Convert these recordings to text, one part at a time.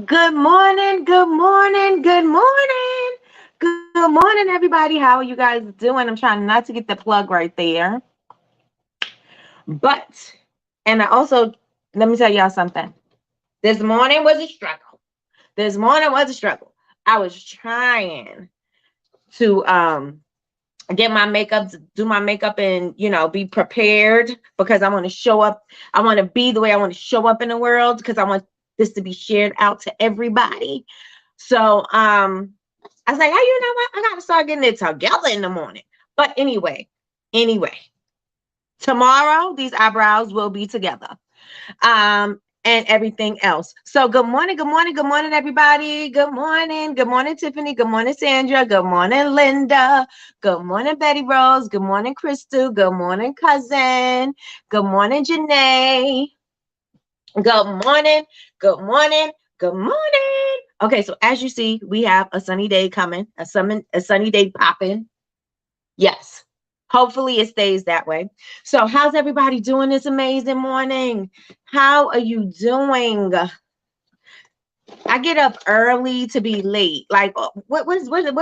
Good morning, good morning, good morning. Good morning, everybody. How are you guys doing? I'm trying not to get the plug right there. But, and I also, let me tell y'all something. This morning was a struggle. This morning was a struggle. I was trying to get my makeup, do my makeup and, be prepared because I want to show up. I want to be the way I want to show up in the world because I want this to be shared out to everybody. So I was like, oh, you know what? I gotta start getting it together in the morning. But anyway, tomorrow these eyebrows will be together. And everything else. So good morning, good morning, good morning, everybody. Good morning, Tiffany. Good morning, Sandra. Good morning, Linda. Good morning, Betty Rose. Good morning, Crystal. Good morning, cousin. Good morning, Janae. Good morning, good morning, good morning. Okay, so as you see, we have a sunny day coming, a sunny day popping. Yes. Hopefully it stays that way. So how's everybody doing this amazing morning? How are you doing? I get up early to be late. Like what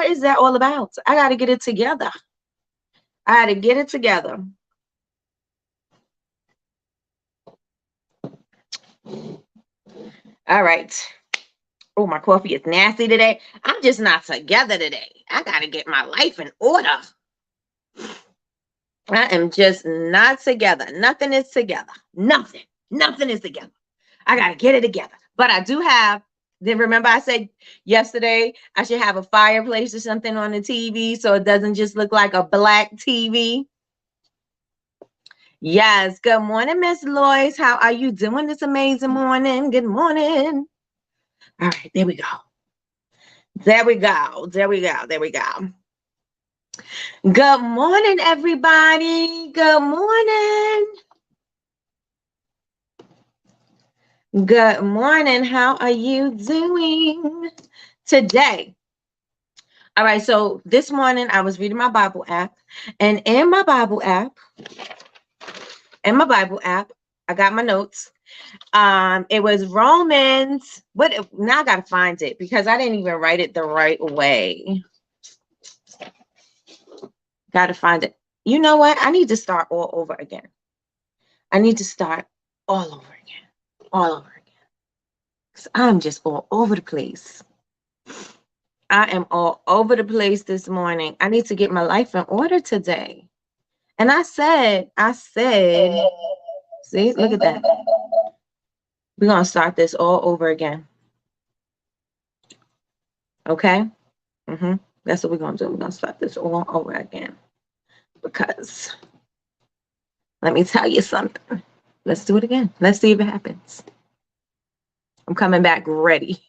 is that all about? I got to get it together. I got to get it together. All right. Oh, my coffee is nasty today. I'm just not together today. I got to get my life in order. I am just not together. Nothing is together. Nothing is together. I got to get it together. But I do have, then remember I said yesterday I should have a fireplace or something on the TV so it doesn't just look like a black TV. Yes. Good morning, Miss Lois. How are you doing this amazing morning? Good morning. All right, there we go. There we go. There we go. There we go. Good morning, everybody. Good morning. Good morning. How are you doing today? All right. So this morning I was reading my Bible app, and in my Bible app, I got my notes. It was Romans. Now I gotta find it because I didn't even write it the right way. Gotta find it. You know what? I need to start all over again. I need to start all over again. All over again. Because I'm just all over the place. I am all over the place this morning. I need to get my life in order today. And I said, see, look at that. We're going to start this all over again. Okay? That's what we're going to do. We're going to start this all over again. Because let me tell you something. Let's do it again. Let's see if it happens. I'm coming back ready.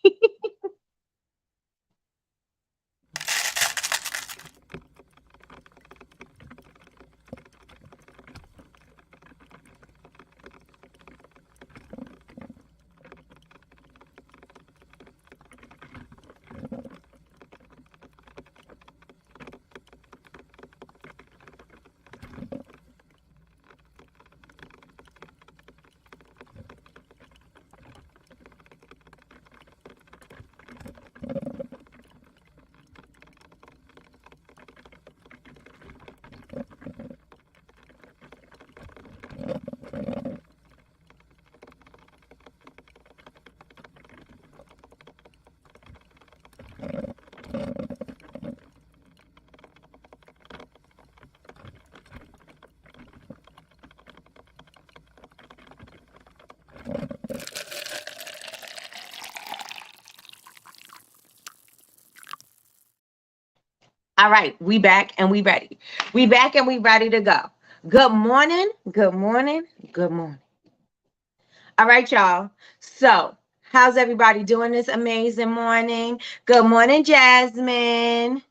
All right, we back and we ready. We back and we ready to go. Good morning, good morning, good morning. All right, y'all. So, how's everybody doing this amazing morning? Good morning, Jasmine.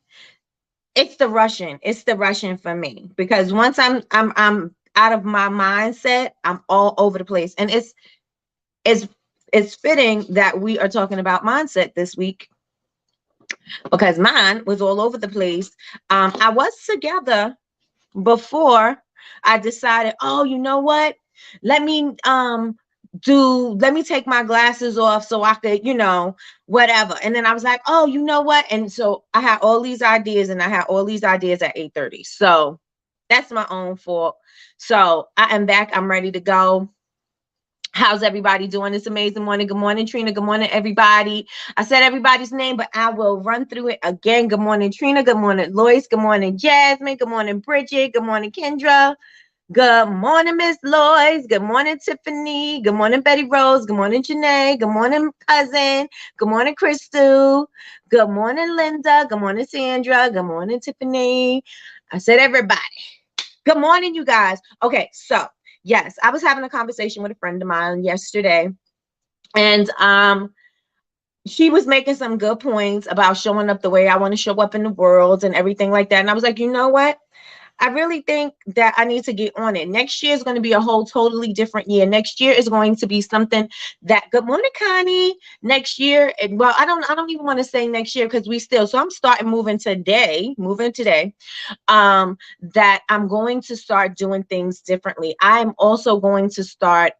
It's the rushing. It's the rushing for me because once I'm out of my mindset, I'm all over the place, and it's fitting that we are talking about mindset this week because mine was all over the place. I was together before I decided, oh, you know what? Let me let me take my glasses off so I could, whatever. And then I was like, oh, you know what? And so I had all these ideas, and I had all these ideas at 8:30. So that's my own fault. So I am back. I'm ready to go. How's everybody doing this amazing morning? Good morning, Trina. Good morning, everybody. I said everybody's name, but I will run through it again. Good morning, Trina. Good morning, Lois. Good morning, Jasmine. Good morning, Bridget. Good morning, Kendra. Good morning, Miss Lois. Good morning, Tiffany. Good morning, Betty Rose. Good morning, Janae. Good morning, cousin. Good morning, Crystal. Good morning, Linda. Good morning, Sandra. Good morning, Tiffany. I said everybody. Good morning, you guys. Okay, so yes, I was having a conversation with a friend of mine yesterday, and she was making some good points about showing up the way I want to show up in the world and everything like that. And I was like, you know what? I really think that I need to get on it. Next year is going to be a whole totally different year. Next year is going to be something that, good morning, Connie. Next year, and well, I don't even want to say next year because so I'm starting moving today, that I'm going to start doing things differently. I'm also going to start,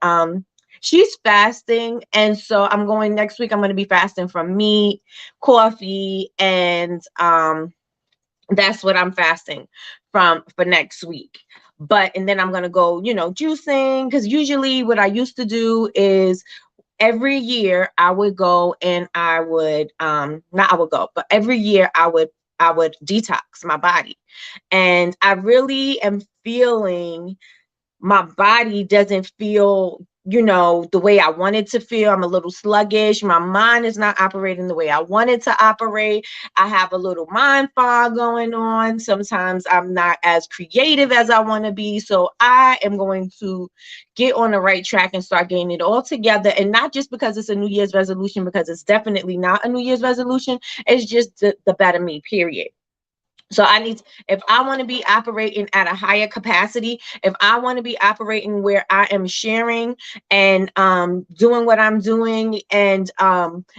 she's fasting. And so next week, I'm going to be fasting from meat, coffee, and, that's what I'm fasting from for next week. And then I'm going to go, juicing, because usually what I used to do is every year I would go and I would, not I would go, but every year I would detox my body. And I really am feeling my body doesn't feel, the way I want it to feel. I'm a little sluggish. My mind is not operating the way I want it to operate. I have a little mind fog going on. Sometimes I'm not as creative as I want to be. So I am going to get on the right track and start getting it all together. And not just because it's a New Year's resolution, because it's definitely not a New Year's resolution. It's just the better me, period. So if I want to be operating at a higher capacity, if I want to be operating where I am sharing and doing what I'm doing and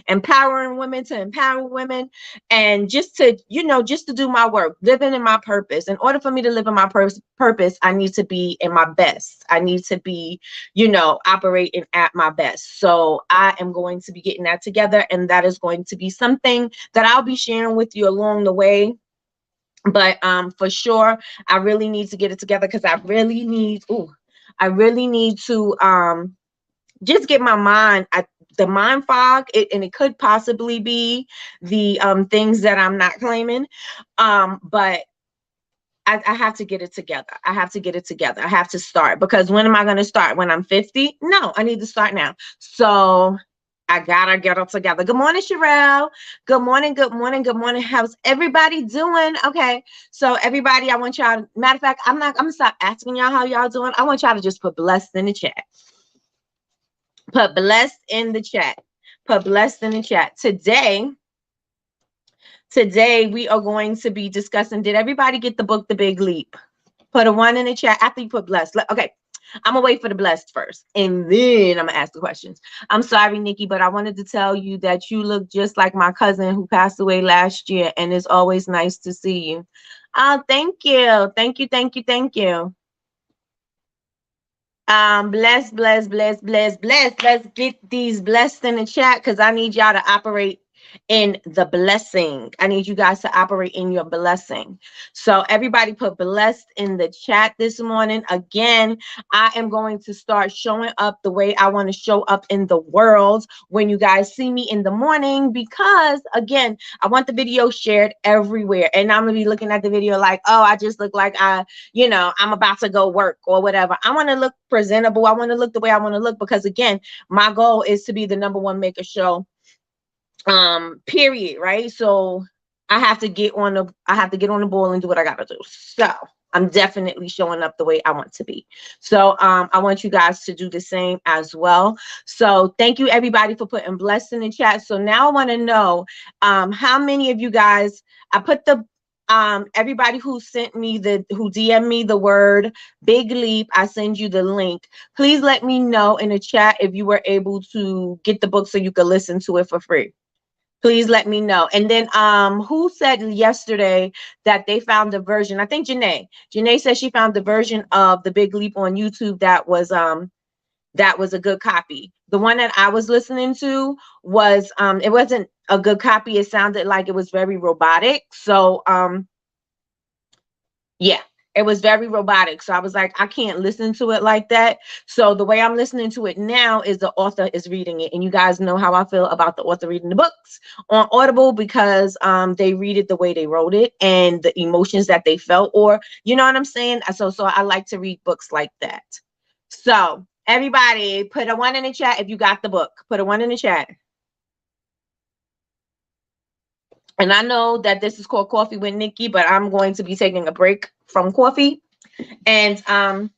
empowering women to empower women, and just to do my work, living in my purpose. In order for me to live in my purpose, I need to be in my best. I need to be, operating at my best. So I am going to be getting that together, and that is going to be something that I'll be sharing with you along the way. But for sure, I really need to get it together, because I really need to just get my mind, the mind fog, and it could possibly be the things that I'm not claiming. But I have to get it together. I have to get it together. I have to start, because when am I going to start? When I'm 50? No, I need to start now. So I gotta get it together. Good morning, Sherelle. Good morning, good morning, good morning. How's everybody doing? Okay, so everybody, I want y'all, matter of fact, I'm gonna stop asking y'all how y'all doing. I want y'all to just put blessed in the chat. Put blessed in the chat. Put blessed in the chat. Today we are going to be discussing, did everybody get the book, The Big Leap? Put a 1 in the chat after you put blessed. Okay. I'm gonna wait for the blessed first, and then I'm gonna ask the questions. I'm sorry, Nikki, but I wanted to tell you that you look just like my cousin who passed away last year, and it's always nice to see you. Oh, thank you. Thank you, thank you, thank you. Bless. Let's get these blessed in the chat, because I need y'all to operate in the blessing. I need you guys to operate in your blessing. So everybody put blessed in the chat this morning. Again, I am going to start showing up the way I want to show up in the world when you guys see me in the morning, because again, I want the video shared everywhere. And I'm going to be looking at the video like, oh, I just look like I'm about to go work or whatever. I want to look presentable. I want to look the way I want to look, because again, my goal is to be the #1 maker show. Period. Right. So I have to get on the ball and do what I gotta do. So I'm definitely showing up the way I want to be. So I want you guys to do the same as well. So thank you everybody for putting blessed in the chat. So now I want to know how many of you guys, I put the everybody who DM'd me the word Big Leap, I send you the link. Please let me know in the chat if you were able to get the book so you could listen to it for free. Please let me know. And then who said yesterday that they found the version? I think Janae said she found the version of The Big Leap on YouTube that was that was a good copy. The one that I was listening to was it wasn't a good copy. It sounded like it was very robotic. So yeah, it was very robotic. So I was like, I can't listen to it like that. So the way I'm listening to it now is the author is reading it. And you guys know how I feel about the author reading the books on Audible, because they read it the way they wrote it and the emotions that they felt, or you know what I'm saying? So I like to read books like that. So everybody put a 1 in the chat if you got the book. Put a 1 in the chat. And I know that this is called Coffee with Nikki, but I'm going to be taking a break from coffee. And I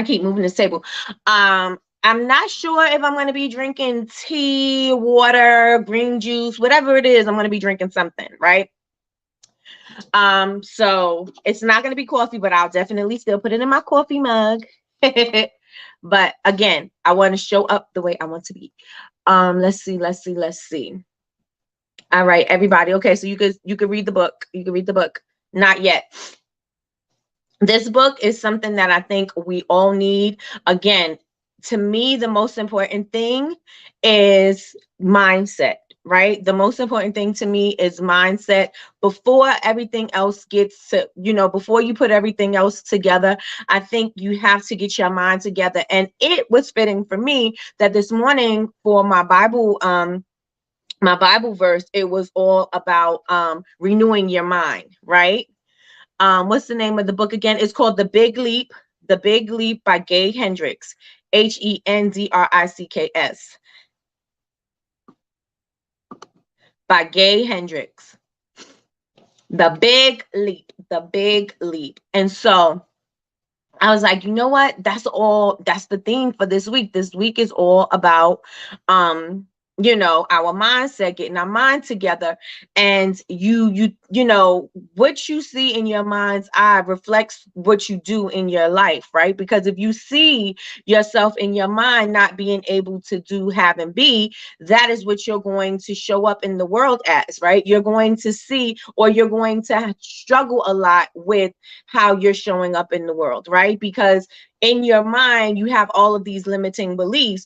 keep moving this table. I'm not sure if I'm going to be drinking tea, water, green juice, whatever it is. I'm going to be drinking something, right? So it's not going to be coffee, but I'll definitely still put it in my coffee mug. But again, I want to show up the way I want to be. Let's see. All right, everybody. Okay, so you could read the book. You can read the book. Not yet. This book is something that I think we all need. Again, to me, the most important thing is mindset, right? The most important thing to me is mindset before everything else gets to, before you put everything else together. I think you have to get your mind together. And it was fitting for me that this morning for my Bible verse, it was all about renewing your mind, right? What's the name of the book again? It's called The Big Leap. The Big Leap by Gay Hendricks. Hendricks. By Gay Hendricks. The Big Leap. The Big Leap. And so I was like, you know what? That's the theme for this week. This week is all about our mindset, getting our mind together. And what you see in your mind's eye reflects what you do in your life, right? Because if you see yourself in your mind not being able to do, have, and be, that is what you're going to show up in the world as, right? You're going to see, or you're going to struggle a lot with how you're showing up in the world, right? Because in your mind, you have all of these limiting beliefs,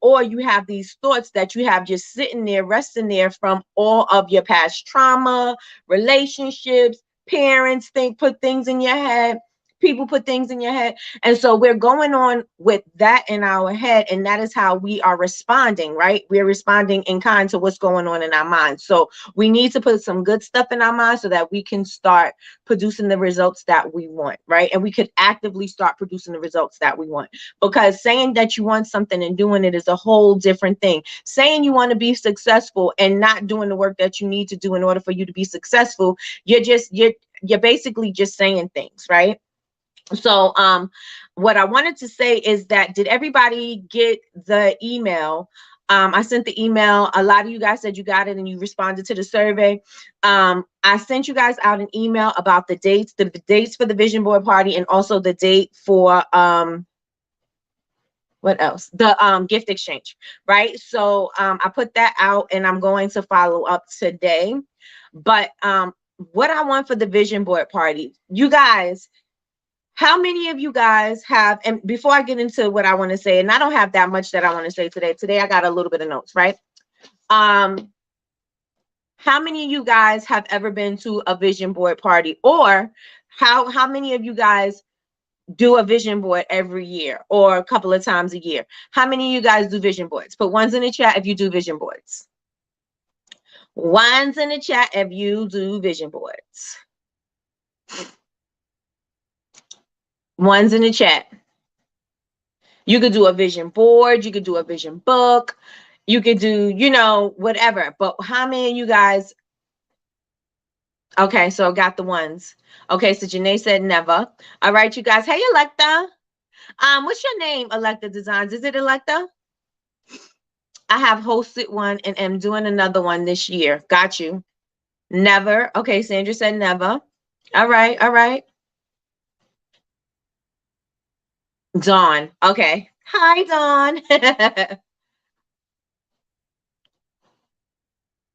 or you have these thoughts that you have just sitting there, resting there from all of your past trauma, relationships, parents put things in your head. People put things in your head. And so we're going on with that in our head. And that is how we are responding, right? We're responding in kind to what's going on in our minds. So we need to put some good stuff in our minds so that we can start producing the results that we want, right? And we could actively start producing the results that we want. Because saying that you want something and doing it is a whole different thing. Saying you want to be successful and not doing the work that you need to do in order for you to be successful, you're basically just saying things, right? So what I wanted to say is that, did everybody get the email? I sent the email. A lot of you guys said you got it and you responded to the survey. I sent you guys out an email about the dates for the vision board party, and also the date for what else? The gift exchange, right? So I put that out and I'm going to follow up today. But what I want for the vision board party, you guys, how many of you guys have, and before I get into what I want to say, and I don't have that much that I want to say today. Today I got a little bit of notes, right? How many of you guys have ever been to a vision board party? Or how many of you guys do a vision board every year or a couple of times a year? How many of you guys do vision boards? Put ones in the chat if you do vision boards. Ones in the chat if you do vision boards. Ones in the chat. You could do a vision board, you could do a vision book, you could do, whatever. But how many of you guys? Okay, so I got the ones. Okay, so Janae said never. All right, you guys. Hey, Electa. What's your name, Electa Designs? Is it Electa? I have hosted one and am doing another one this year. Got you. Never. Okay, Sandra said never. All right, all right. Dawn. Okay. Hi, Dawn.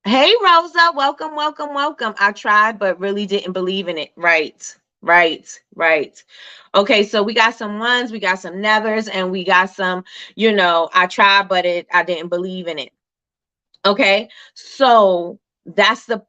Hey, Rosa. Welcome, welcome, welcome. I tried, but really didn't believe in it. Right. Right, right. Okay, so we got some ones, we got some nevers, and we got some, I tried, but I didn't believe in it. Okay, so that's the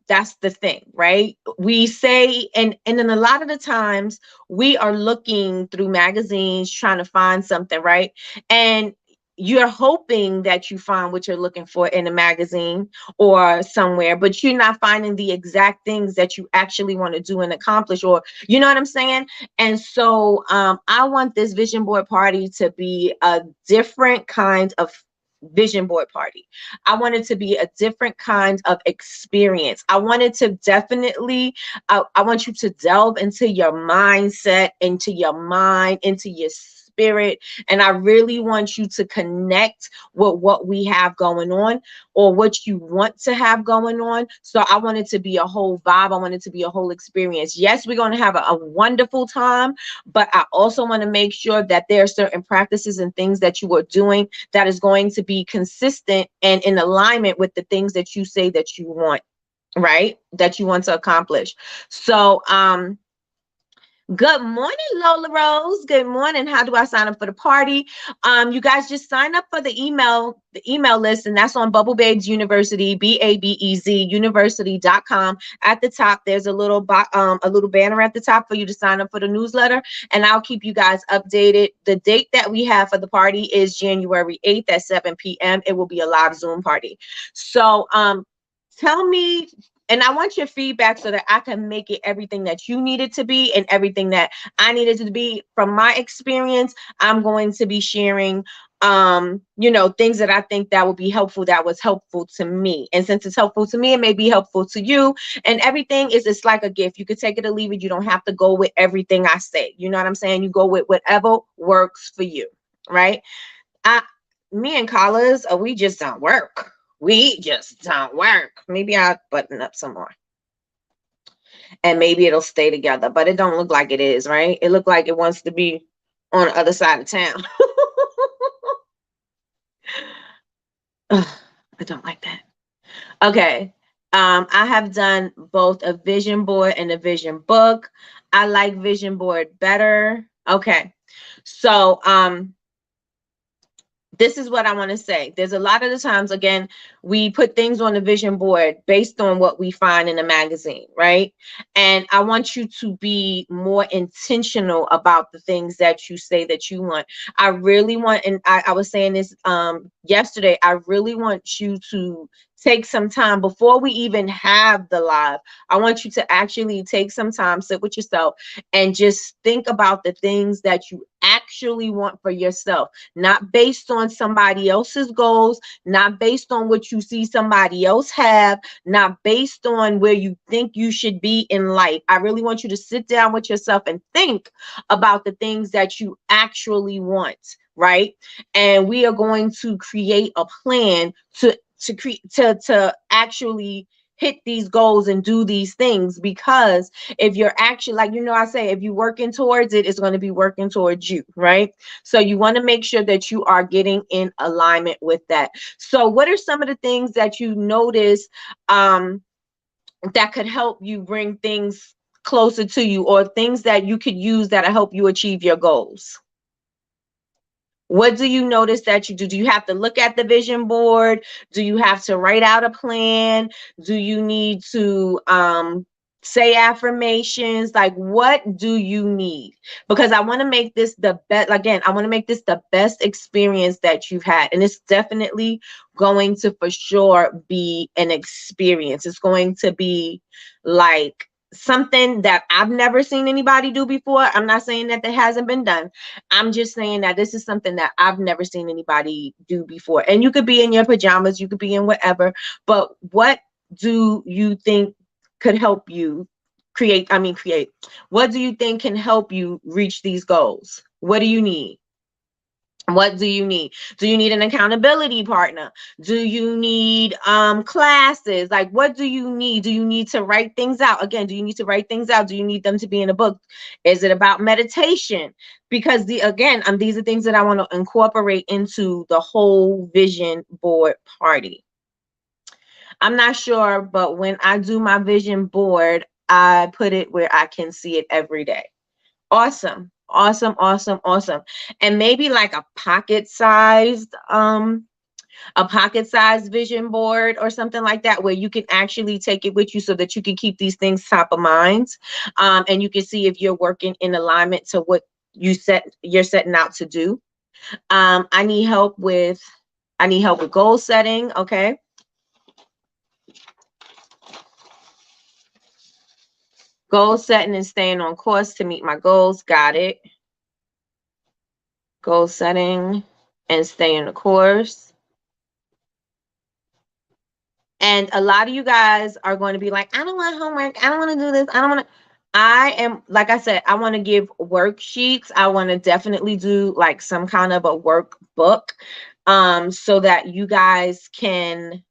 thing, right? We say, and then a lot of the times we are looking through magazines trying to find something, right? And you're hoping that you find what you're looking for in a magazine or somewhere, but you're not finding the exact things that you actually want to do and accomplish, or you know what I'm saying? And so I want this vision board party to be a different kind of vision board party. I wanted to be a different kind of experience. I wanted to definitely, I want you to delve into your mindset, into your mind, into your spirit. And I really want you to connect with what we have going on or what you want to have going on. So I want it to be a whole vibe. I want it to be a whole experience. Yes, we're going to have a wonderful time, but I also want to make sure that there are certain practices and things that you are doing that is going to be consistent and in alignment with the things that you say that you want, right? That you want to accomplish. So, good morning, Lola Rose. Good morning. How do I sign up for the party? You guys just sign up for the email list, and that's on Bubble Babes University, BABEZ University.com. At the top, there's a little banner at the top for you to sign up for the newsletter, and I'll keep you guys updated. The date that we have for the party is January 8th at 7 p.m. It will be a live Zoom party. So tell me, and I want your feedback so that I can make it everything that you need it to be and everything that I needed to be. From my experience, I'm going to be sharing things that I think that will be helpful, that was helpful to me. And since it's helpful to me, it may be helpful to you. And everything is, it's like a gift. You could take it or leave it. You don't have to go with everything I say. You know what I'm saying? You go with whatever works for you, right? I Me and Collas, we just don't work. We just don't work. Maybe I'll button up some more. And maybe it'll stay together. But it don't look like it is, right? It look like it wants to be on the other side of town. Ugh, I don't like that. Okay. I have done both a vision board and a vision book. I like vision board better. Okay. So this is what I want to say. There's a lot of the times, again, we put things on the vision board based on what we find in a magazine, right? And I want you to be more intentional about the things that you say that you want. I really want, and I was saying this yesterday, I really want you to take some time before we even have the live. I want you to actually take some time, sit with yourself, and just think about the things that you actually want for yourself, not based on somebody else's goals, not based on what you see somebody else have, not based on where you think you should be in life. I really want you to sit down with yourself and think about the things that you actually want, right? And we are going to create a plan to actually hit these goals and do these things. Because if you're actually, like, I say, if you're working towards it, it's going to be working towards you, right? So you want to make sure that you are getting in alignment with that. So what are some of the things that you notice that could help you bring things closer to you, or things that you could use that'll help you achieve your goals? What do you notice that you do? Do you have to look at the vision board? Do you have to write out a plan? Do you need to say affirmations? Like, what do you need? Because I want to make this the best. Again, I want to make this the best experience that you've had. And it's definitely going to, for sure, be an experience. It's going to be like something that I've never seen anybody do before. I'm not saying that hasn't been done. I'm just saying that this is something that I've never seen anybody do before. And you could be in your pajamas, you could be in whatever, but what do you think could help you create? What do you think can help you reach these goals? What do you need? What do you need? Do you need an accountability partner? Do you need classes? Like, what do you need? Do you need to write things out? Again, do you need to write things out? Do you need them to be in a book? Is it about meditation? Because these are things that I want to incorporate into the whole vision board party. I'm not sure, but when I do my vision board, I put it where I can see it every day. Awesome. Awesome, awesome, awesome. And maybe like a pocket-sized vision board or something like that, where you can actually take it with you so that you can keep these things top of mind. And you can see if you're working in alignment to what you're setting out to do. I need help with goal setting. Okay. Goal setting and staying on course to meet my goals. Got it. Goal setting and staying the course. And a lot of you guys are going to be like, I don't want homework. I don't want to do this. I don't want to. I am, like I said, I want to give worksheets. I want to definitely do like some kind of a workbook, so that you guys can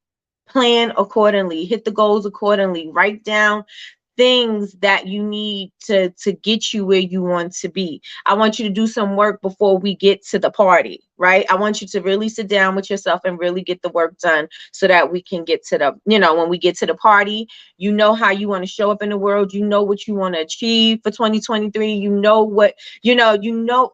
plan accordingly, hit the goals accordingly, write down things that you need to get you where you want to be. I want you to do some work before we get to the party, right? I want you to really sit down with yourself and really get the work done so that we can get to the, when we get to the party, you know how you want to show up in the world, you know what you want to achieve for 2023, you know what,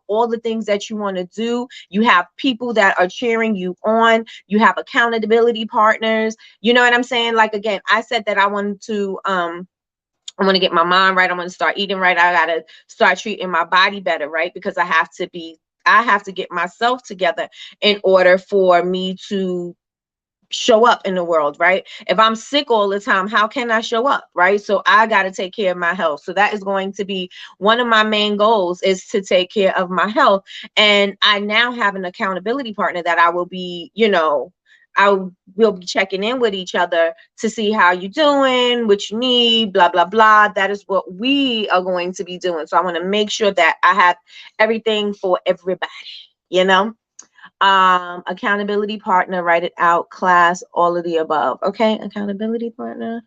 all the things that you want to do. You have people that are cheering you on, you have accountability partners, you know what I'm saying? Like, again, I said that I want to get my mind right. I want to start eating right. I got to start treating my body better, right? Because I have to get myself together in order for me to show up in the world, right? If I'm sick all the time, how can I show up, right? So I got to take care of my health. So that is going to be one of my main goals, is to take care of my health. And I now have an accountability partner that I will be, I will be checking in with each other to see how you doing, what you need, blah, blah, blah. That is what we are going to be doing. So I want to make sure that I have everything for everybody, you know? Accountability partner, write it out, class, all of the above. Okay, accountability partner.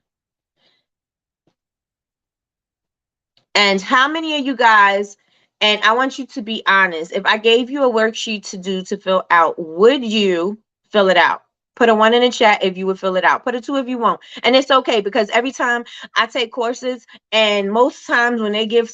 And how many of you guys, and I want you to be honest, if I gave you a worksheet to fill out, would you fill it out? Put a 1 in the chat if you would fill it out. Put a 2 if you won't. And it's okay, because every time I take courses, and most times when they give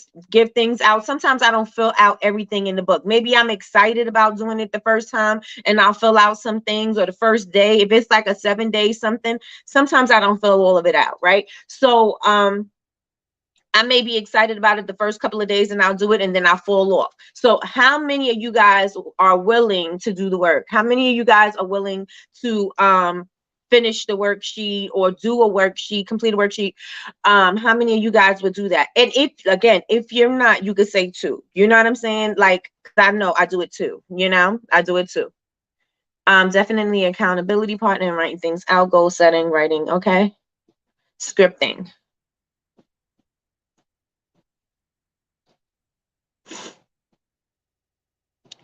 things out, sometimes I don't fill out everything in the book. Maybe I'm excited about doing it the first time and I'll fill out some things, or the first day. If it's like a 7-day something, sometimes I don't fill all of it out, right? So I may be excited about it the first couple of days and I'll do it, and then I'll fall off. So how many of you guys are willing to do the work? How many of you guys are willing to finish the worksheet or do a worksheet, complete a worksheet? How many of you guys would do that? And if you're not, you could say 2. You know what I'm saying? Like, 'cause I know I do it too. I do it too. Definitely accountability partner and writing things out, goal setting, writing, okay? Scripting.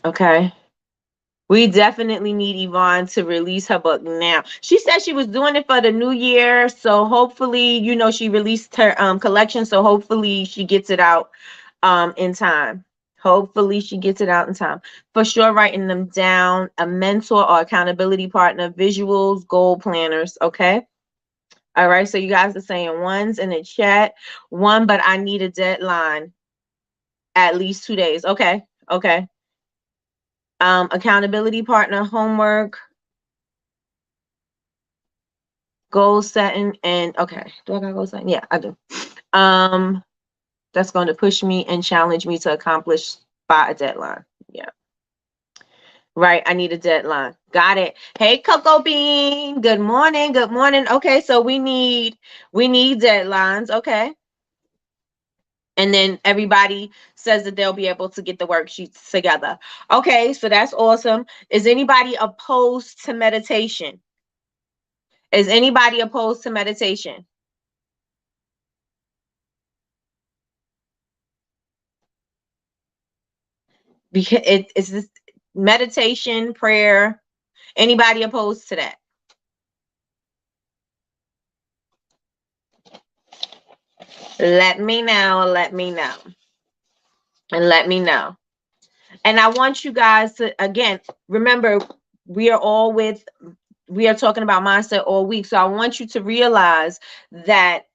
Okay. We definitely need Yvonne to release her book now. She said she was doing it for the new year. So hopefully, she released her collection. So hopefully she gets it out in time. Hopefully she gets it out in time. For sure, writing them down, a mentor or accountability partner, visuals, goal planners. Okay. All right. So you guys are saying 1s in the chat. 1, but I need a deadline. At least 2 days. Okay. Okay. Accountability partner, homework, goal setting, and okay. Do I got goal setting? Yeah, I do. That's going to push me and challenge me to accomplish by a deadline. Yeah. Right. I need a deadline. Got it. Hey, Cocoa Bean. Good morning. Good morning. Okay, so we need deadlines. Okay. And then everybody says that they'll be able to get the worksheets together. Okay, so that's awesome. Is anybody opposed to meditation? Is anybody opposed to meditation? Because it's this meditation, prayer. Anybody opposed to that? Let me know. Let me know. And let me know. And I want you guys to, again, remember, we are talking about mindset all week. So I want you to realize that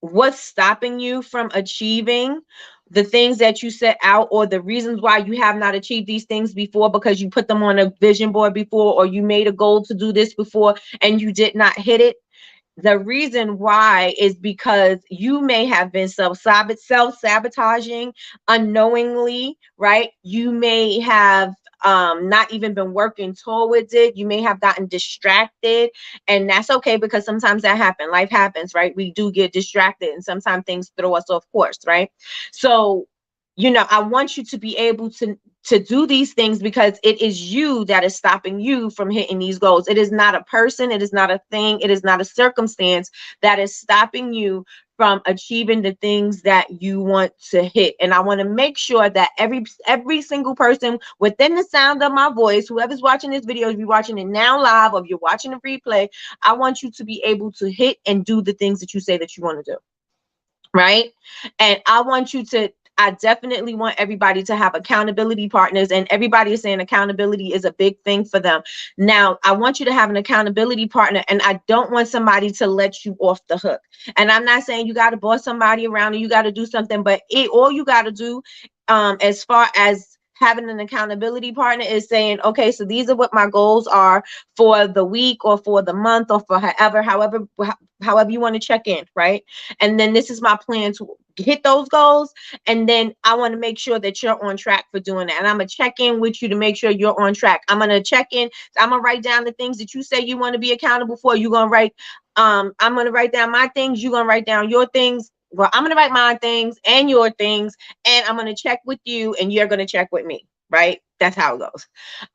what's stopping you from achieving the things that you set out, or the reasons why you have not achieved these things before, because you put them on a vision board before, or you made a goal to do this before and you did not hit it. The reason why is because you may have been self-sabotaging unknowingly, right? You may have not even been working towards it. You may have gotten distracted, and that's okay, because sometimes that happens. Life happens, right? We do get distracted, and sometimes things throw us off course, right? So, I want you to be able to do these things, because it is you that is stopping you from hitting these goals. It is not a person, it is not a thing, it is not a circumstance that is stopping you from achieving the things that you want to hit. And I want to make sure that every single person within the sound of my voice, whoever's watching this video, if you're watching it now live or if you're watching a replay, I want you to be able to hit and do the things that you say that you want to do. Right? And I definitely want everybody to have accountability partners, and everybody is saying accountability is a big thing for them. Now, I want you to have an accountability partner, and I don't want somebody to let you off the hook. And I'm not saying you got to boss somebody around and you got to do something, but all you got to do, as far as having an accountability partner, is saying, okay, so these are what my goals are for the week or for the month or for however you want to check in, right? And then this is my plan to hit those goals. And then I want to make sure that you're on track for doing that. And I'm going to check in with you to make sure you're on track. I'm going to check in. I'm going to write down the things that you say you want to be accountable for. You're going to write, I'm going to write down my things. You're going to write down your things. Well, I'm going to write my things and your things, and I'm going to check with you and you're going to check with me, right? That's how it goes.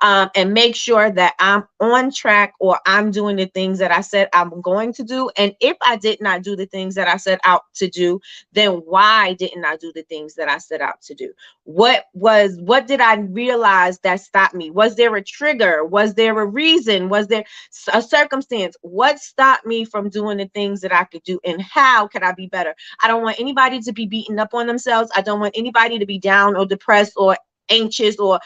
And make sure that I'm on track, or I'm doing the things that I said I'm going to do. And if I did not do the things that I set out to do, then why didn't I do the things that I set out to do? What did I realize that stopped me? Was there a trigger? Was there a reason? Was there a circumstance? What stopped me from doing the things that I could do? And how could I be better? I don't want anybody to be beaten up on themselves. I don't want anybody to be down or depressed or anxious or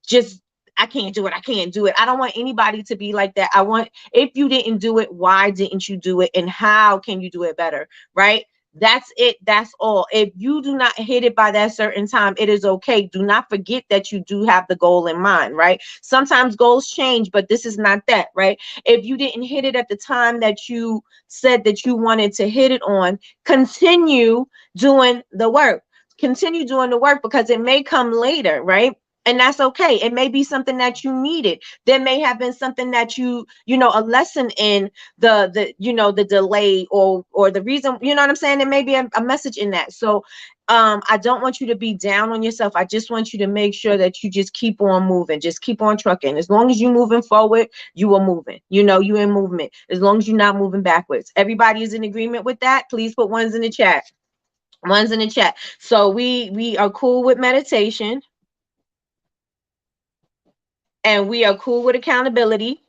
just I can't do it. I don't want anybody to be like that. I want, if you didn't do it, why didn't you do it, and how can you do it better? Right? That's it. That's all. If you do not hit it by that certain time, it is okay. Do not forget that you do have the goal in mind, right? Sometimes goals change, but this is not that, right? If you didn't hit it at the time that you said that you wanted to hit it on, continue doing the work. Continue doing the work, because it may come later, right? And that's okay. It may be something that you needed. There may have been something that a lesson in the delay or the reason, you know what I'm saying? There may be a message in that. So I don't want you to be down on yourself. I just want you to make sure that you just keep on moving. Just keep on trucking. As long as you're moving forward, you are moving. You in movement. As long as you're not moving backwards. Everybody is in agreement with that? Please put ones in the chat. Ones in the chat. So we are cool with meditation, and we are cool with accountability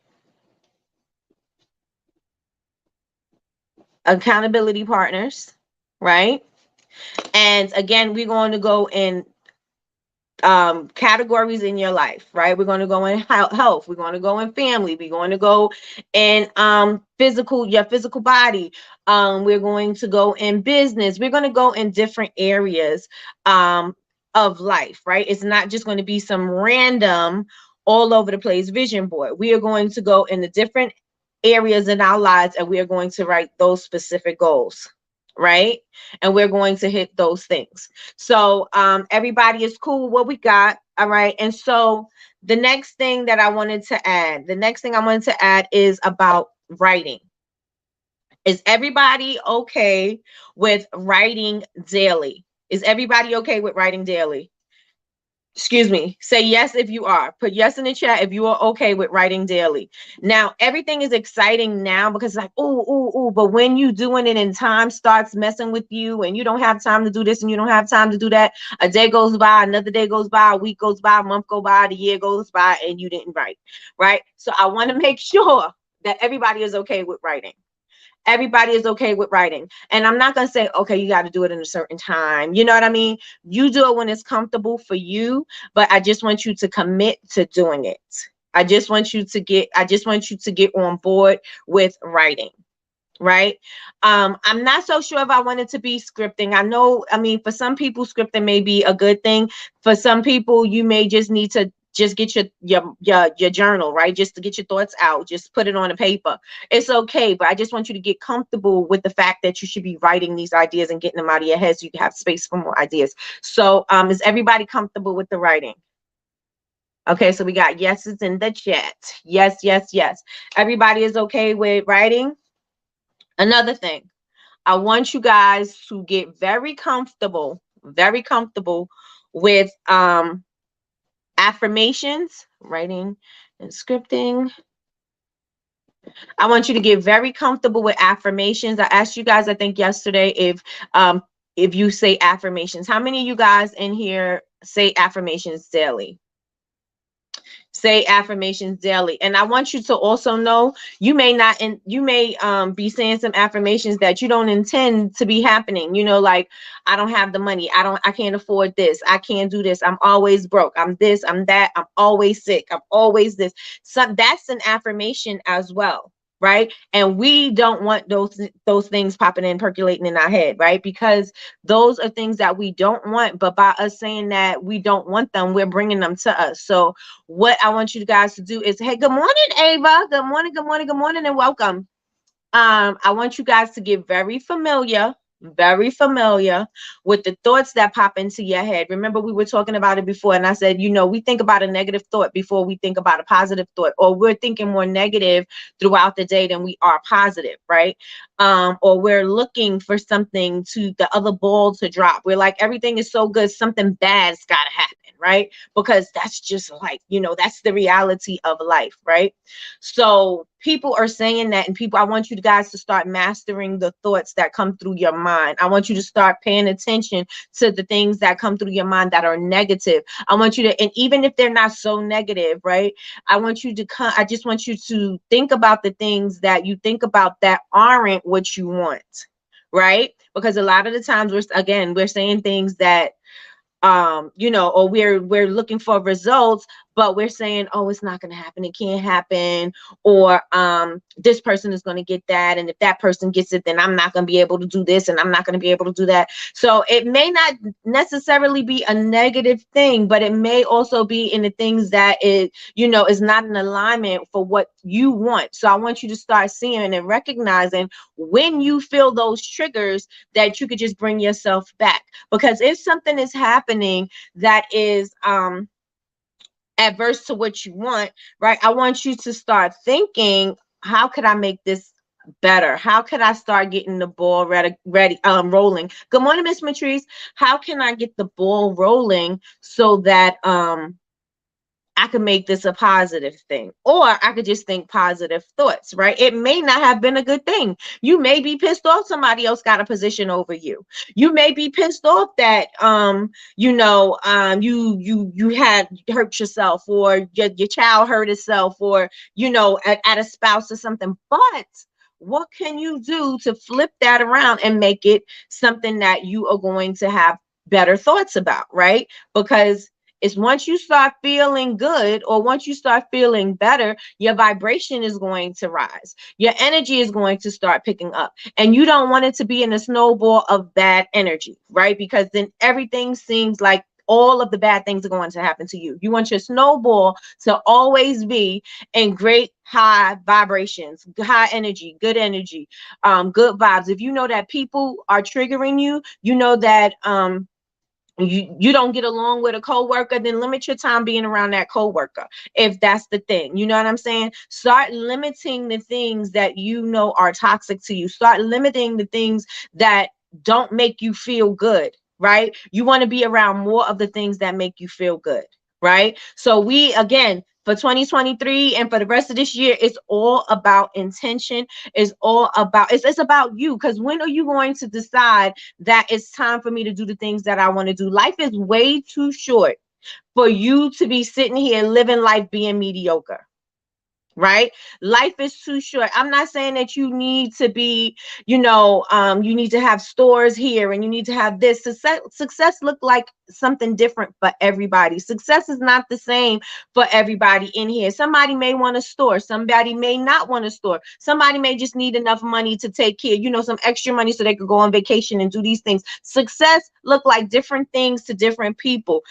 partners, right? And again, we're going to go in categories in your life, right? We're going to go in health, we're going to go in family, we're going to go in your physical body, we're going to go in business, we're going to go in different areas of life, right? It's not just going to be some random all over the place vision board. We are going to go in the different areas in our lives, and we are going to write those specific goals, right? And we're going to hit those things. So everybody is cool with what we got. All right. And so the next thing I wanted to add is about writing. Is everybody okay with writing daily? Is everybody okay with writing daily? Excuse me. Say yes if you are. Put yes in the chat if you are okay with writing daily. Now, everything is exciting now because it's like, oh, but when you doing it and time starts messing with you and you don't have time to do this and you don't have time to do that, a day goes by, another day goes by, a week goes by, a month goes by, the year goes by, and you didn't write, right? So I want to make sure that everybody is okay with writing. Everybody is okay with writing. And I'm not going to say, okay, you got to do it in a certain time. You know what I mean? You do it when it's comfortable for you, but I just want you to commit to doing it. I just want you to get on board with writing. right? I'm not so sure if I want it to be scripting. I know, I mean, for some people, scripting may be a good thing. For some people, you may just need to just get your journal, right? Just to get your thoughts out, just put it on a paper. It's okay, but I just want you to get comfortable with the fact that you should be writing these ideas and getting them out of your head so you can have space for more ideas. So is everybody comfortable with the writing? Okay, so we got yeses in the chat. Yes, yes, yes. Everybody is okay with writing? Another thing, I want you guys to get very comfortable with affirmations, writing and scripting. I want you to get very comfortable with affirmations. I asked you guys, I think yesterday, if you say affirmations. How many of you guys in here say affirmations daily? Say affirmations daily. And I want you to also know you may not, and you may be saying some affirmations that you don't intend to be happening. You know, like, I don't have the money, I can't afford this, I can't do this, I'm always broke, I'm this, I'm that, I'm always sick, I'm always this. So that's an affirmation as well, right? And we don't want those things popping in, percolating in our head, right? Because those are things that we don't want, but by us saying that we don't want them, we're bringing them to us. So what I want you guys to do is, hey, good morning, Ava. Good morning, good morning, good morning, and welcome. I want you guys to get very familiar with the thoughts that pop into your head. Remember, we were talking about it before, and I said, you know, we think about a negative thought before we think about a positive thought, or we're thinking more negative throughout the day than we are positive, right? Or we're looking for something to the other ball to drop. We're like, everything is so good, something bad's got to happen, right? Because that's just like, you know, that's the reality of life, right? So people are saying that, and people, I want you guys to start mastering the thoughts that come through your mind. I want you to start paying attention to the things that come through your mind that are negative. I want you to, and even if they're not so negative, right? I just want you to think about the things that you think about that aren't what you want, right? Because a lot of the times we're saying things that you know, or we're looking for results, but we're saying, oh, it's not going to happen, it can't happen, or this person is going to get that, and if that person gets it, then I'm not going to be able to do this, and I'm not going to be able to do that. So it may not necessarily be a negative thing, but it may also be in the things that it, you know, is not in alignment for what you want. So I want you to start seeing and recognizing when you feel those triggers, that you could just bring yourself back. Because if something is happening that is adverse to what you want, right? I want you to start thinking, how could I make this better? How could I start getting the ball ready rolling? Good morning, Miss Matrice. How can I get the ball rolling so that I could make this a positive thing? Or I could just think positive thoughts, right? It may not have been a good thing. You may be pissed off somebody else got a position over you. You may be pissed off that you know, you had hurt yourself, or your child hurt itself, or you know, at a spouse or something. But what can you do to flip that around and make it something that you are going to have better thoughts about, right? Because it's once you start feeling good, or once you start feeling better, your vibration is going to rise. Your energy is going to start picking up. And you don't want it to be in a snowball of bad energy, right? Because then everything seems like all of the bad things are going to happen to you. You want your snowball to always be in great high vibrations, high energy, good vibes. If you know that people are triggering you, you know that you don't get along with a coworker, then limit your time being around that coworker. If that's the thing, you know what I'm saying? Start limiting the things that you know are toxic to you. Start limiting the things that don't make you feel good, right? You want to be around more of the things that make you feel good, right? So we, again, for 2023 and for the rest of this year, it's all about intention. It's about you. Because when are you going to decide that it's time for me to do the things that I want to do? Life is way too short for you to be sitting here living life being mediocre. right? Life is too short. I'm not saying that you need to be, you need to have stores here and you need to have this. Success look like something different for everybody. Success is not the same for everybody in here. Somebody may want a store. Somebody may not want a store. Somebody may just need enough money to take care, some extra money so they could go on vacation and do these things. Success look like different things to different people.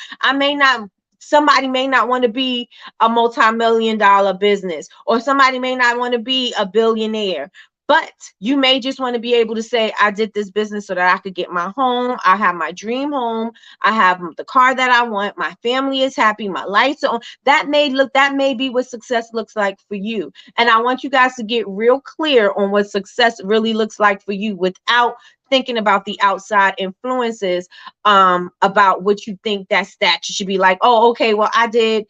Somebody may not want to be a multi-million dollar business, or somebody may not want to be a billionaire, but you may just want to be able to say, I did this business so that I could get my home. I have my dream home. I have the car that I want. My family is happy. My lights are on. That may be what success looks like for you. And I want you guys to get real clear on what success really looks like for you without thinking about the outside influences, about what you think that stat should be like. Oh, okay, well, I did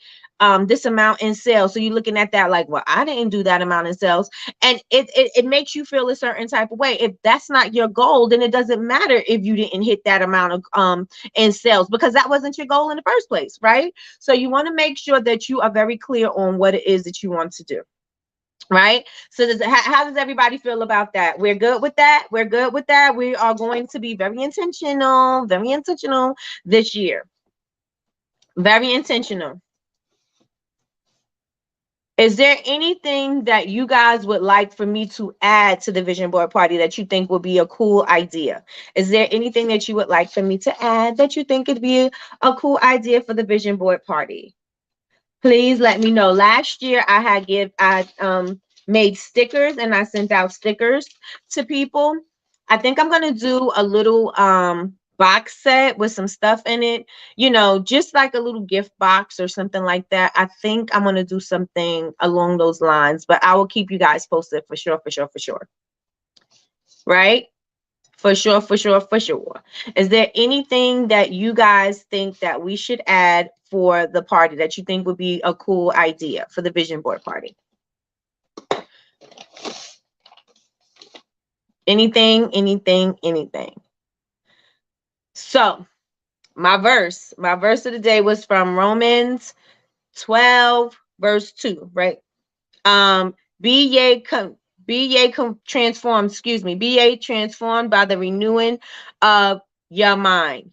this amount in sales. So you're looking at that like, well, I didn't do that amount in sales. And it makes you feel a certain type of way. If that's not your goal, then it doesn't matter if you didn't hit that amount of in sales, because that wasn't your goal in the first place, right? So you want to make sure that you are very clear on what it is that you want to do. Right. So how does everybody feel about that? We're good with that. We're good with that. We are going to be very intentional this year. Very intentional. Is there anything that you guys would like for me to add to the vision board party that you think would be a cool idea? Is there anything that you would like for me to add that you think could be a cool idea for the vision board party? Please let me know. Last year I made stickers and I sent out stickers to people. I think I'm gonna do a little box set with some stuff in it, just like a little gift box or something like that. I think I'm gonna do something along those lines, but I will keep you guys posted for sure, for sure, for sure. Right? For sure, for sure, for sure. Is there anything that you guys think that we should add for the party that you think would be a cool idea for the vision board party? Anything, anything, anything. So my verse of the day was from Romans 12, verse 2, right? Transformed, be ye transformed by the renewing of your mind.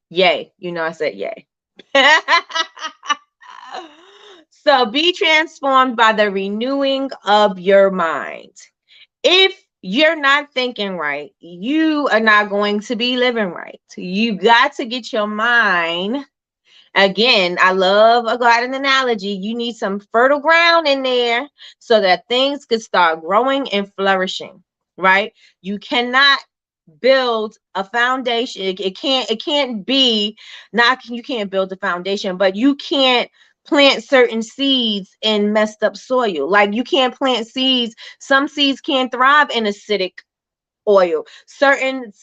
Yay. I said yay. So be transformed by the renewing of your mind. If you're not thinking right, you are not going to be living right. You got to get your mind. Again, I love a garden analogy. You need some fertile ground in there so that things could start growing and flourishing, right? You cannot build a foundation. It can't be not you can't build a foundation, but you can't plant certain seeds in messed up soil. Like you can't plant seeds. Some seeds can't thrive in acidic oil. Certain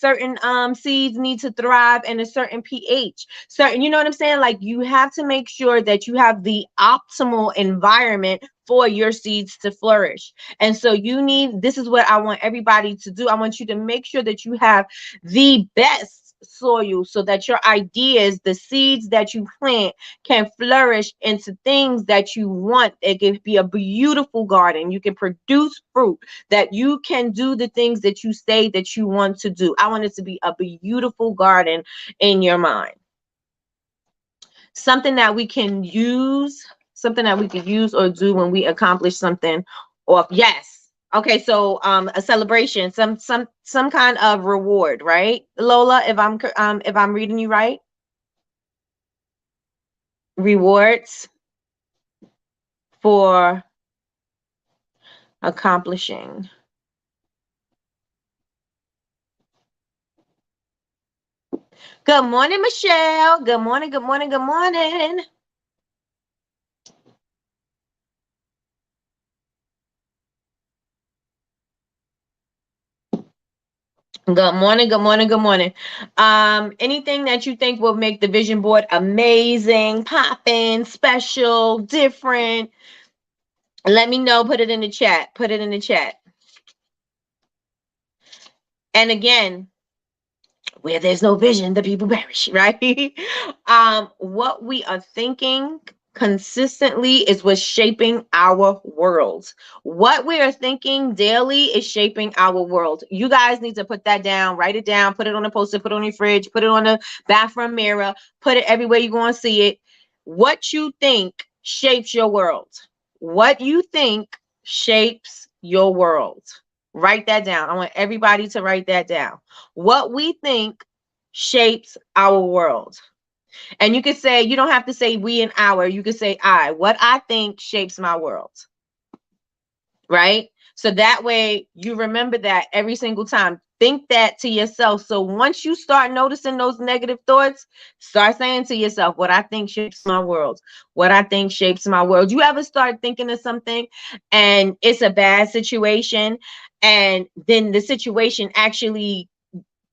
seeds need to thrive in a certain pH. Certain, you know what I'm saying? Like you have to make sure that you have the optimal environment for your seeds to flourish. And so this is what I want everybody to do. I want you to make sure that you have the best soil so that your ideas, the seeds that you plant, can flourish into things that you want. It can be a beautiful garden. You can produce fruit, that you can do the things that you say that you want to do. I want it to be a beautiful garden in your mind. Something that we can use or do when we accomplish something. Or yes. Okay, so a celebration, some kind of reward, right? Lola, if I'm reading you right. Rewards for accomplishing. Good morning, Michelle. Good morning, good morning, good morning. Good morning, good morning, good morning. Anything that you think will make the vision board amazing, popping, special, different, let me know. Put it in the chat. Put it in the chat. And again, where there's no vision, the people perish, right? What we are thinking consistently is what's shaping our world. What we are thinking daily is shaping our world. You guys need to put that down, write it down, put it on a poster, put it on your fridge, put it on the bathroom mirror, put it everywhere you're going to see it. What you think shapes your world. What you think shapes your world. Write that down. I want everybody to write that down. What we think shapes our world. And you could say, you don't have to say we and our, you could say I. What I think shapes my world. Right? So that way you remember that every single time. Think that to yourself. So once you start noticing those negative thoughts, start saying to yourself, what I think shapes my world. What I think shapes my world. You ever start thinking of something and it's a bad situation, and then the situation actually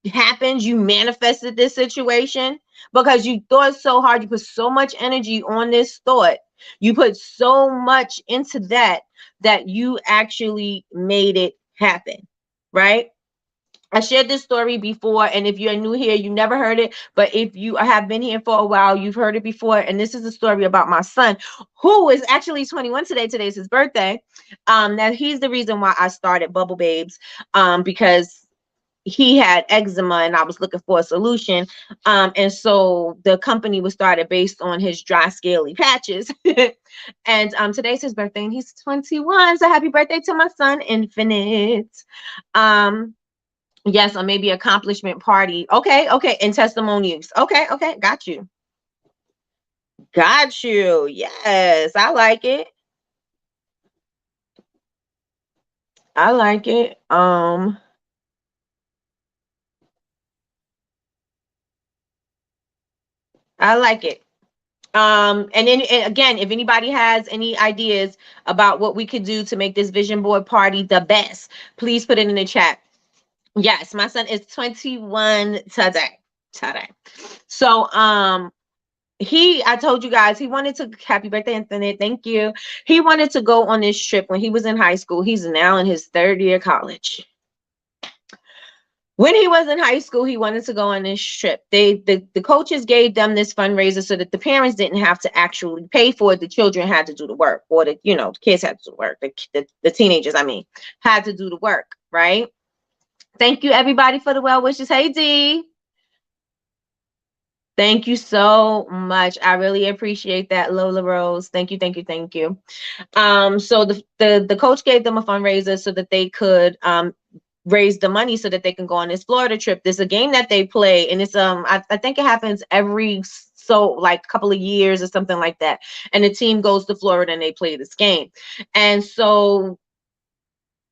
happens, you manifested this situation because you thought so hard, you put so much energy on this thought, you put so much into that you actually made it happen, right? I shared this story before, and if you're new here, you never heard it, but if you have been here for a while, you've heard it before. And this is a story about my son, who is actually 21 today. Today's his birthday. Now he's the reason why I started Bubble Babes, because he had eczema and I was looking for a solution. And so the company was started based on his dry, scaly patches. And today's his birthday and he's 21. So happy birthday to my son, Infinite. Yes, or maybe accomplishment party. Okay, okay. And testimonials. Okay, okay. Got you. Got you. Yes, I like it. I like it. I like it. And then and again, if anybody has any ideas about what we could do to make this vision board party the best, please put it in the chat. Yes, my son is 21 today. Today. So I told you guys he wanted to, happy birthday, Infinite. Thank you. He wanted to go on this trip when he was in high school. He's now in his third year of college. When he was in high school, he wanted to go on this trip. The coaches gave them this fundraiser so that the parents didn't have to actually pay for it. The children had to do the work, or the kids had to do the work. The teenagers, I mean, had to do the work, right? Thank you everybody for the well wishes. Hey D. Thank you so much. I really appreciate that, Lola Rose. Thank you, thank you, thank you. So the coach gave them a fundraiser so that they could raise the money so that they can go on this Florida trip. There's a game that they play, and it's I think it happens every so like couple of years or something like that. And the team goes to Florida and they play this game. And so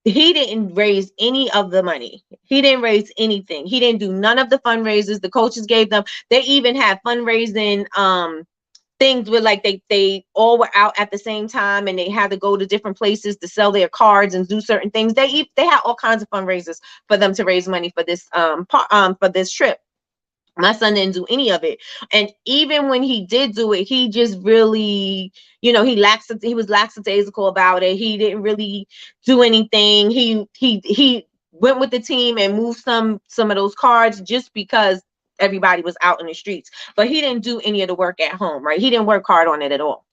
he didn't raise any of the money. He didn't raise anything. He didn't do none of the fundraisers. The coaches gave them. They even had fundraising things where like they all were out at the same time and they had to go to different places to sell their cards and do certain things. They had all kinds of fundraisers for them to raise money for this for this trip. My son didn't do any of it. And even when he did do it, he just really, he was lackadaisical about it. He didn't really do anything. He went with the team and moved some of those cards just because everybody was out in the streets. But he didn't do any of the work at home, right? He didn't work hard on it at all.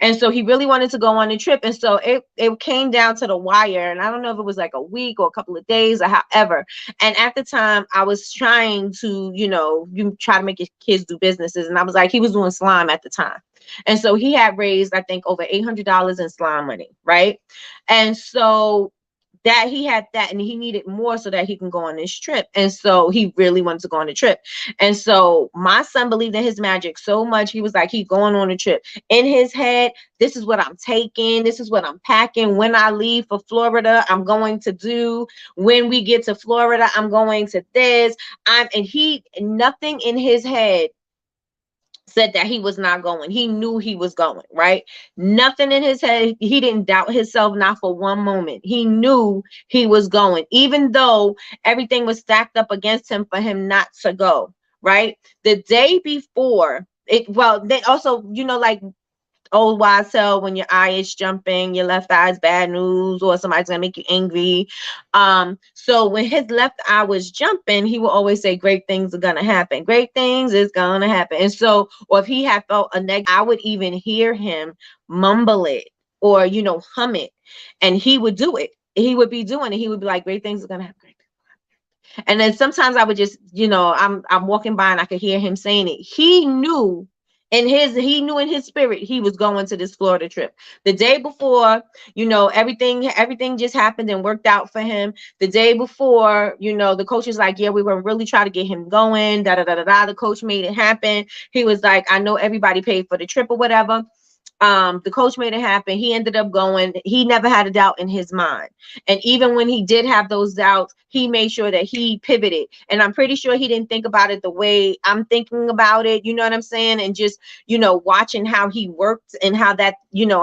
And so he really wanted to go on the trip. And so it came down to the wire. And I don't know if it was like a week or a couple of days or however. And at the time I was trying to, you try to make your kids do businesses. And I was like, he was doing slime at the time. And so he had raised, I think, over $800 in slime money. Right. And so that he had that and he needed more so that he can go on this trip. And so he really wanted to go on the trip. And so my son believed in his magic so much. He was like, he's going on a trip. In his head, this is what I'm taking. This is what I'm packing. When I leave for Florida, I'm going to do. When we get to Florida, I'm going to this. Nothing in his head said that he was not going. He knew he was going, right? Nothing in his head. He didn't doubt himself, not for one moment. He knew he was going, even though everything was stacked up against him for him not to go, right? The day before they also, like old wise tale, when your eye is jumping, your left eye is bad news, or somebody's gonna make you angry. So when his left eye was jumping, he would always say, great things are gonna happen. Great things is gonna happen. And so, or if he had felt a negative, I would even hear him mumble it, or hum it, and he would do it. He would be doing it. He would be like, great things are gonna happen. And then sometimes I would just, I'm walking by and I could hear him saying it. He knew in his spirit he was going to this Florida trip. The day before, everything just happened and worked out for him. The day before, the coach was like, yeah, we were really trying to get him going. Da da da da da. The coach made it happen. He was like, I know everybody paid for the trip or whatever. The coach made it happen. He ended up going. He never had a doubt in his mind. And even when he did have those doubts, he made sure that he pivoted. And I'm pretty sure he didn't think about it the way I'm thinking about it. You know what I'm saying? And just, watching how he worked and how that,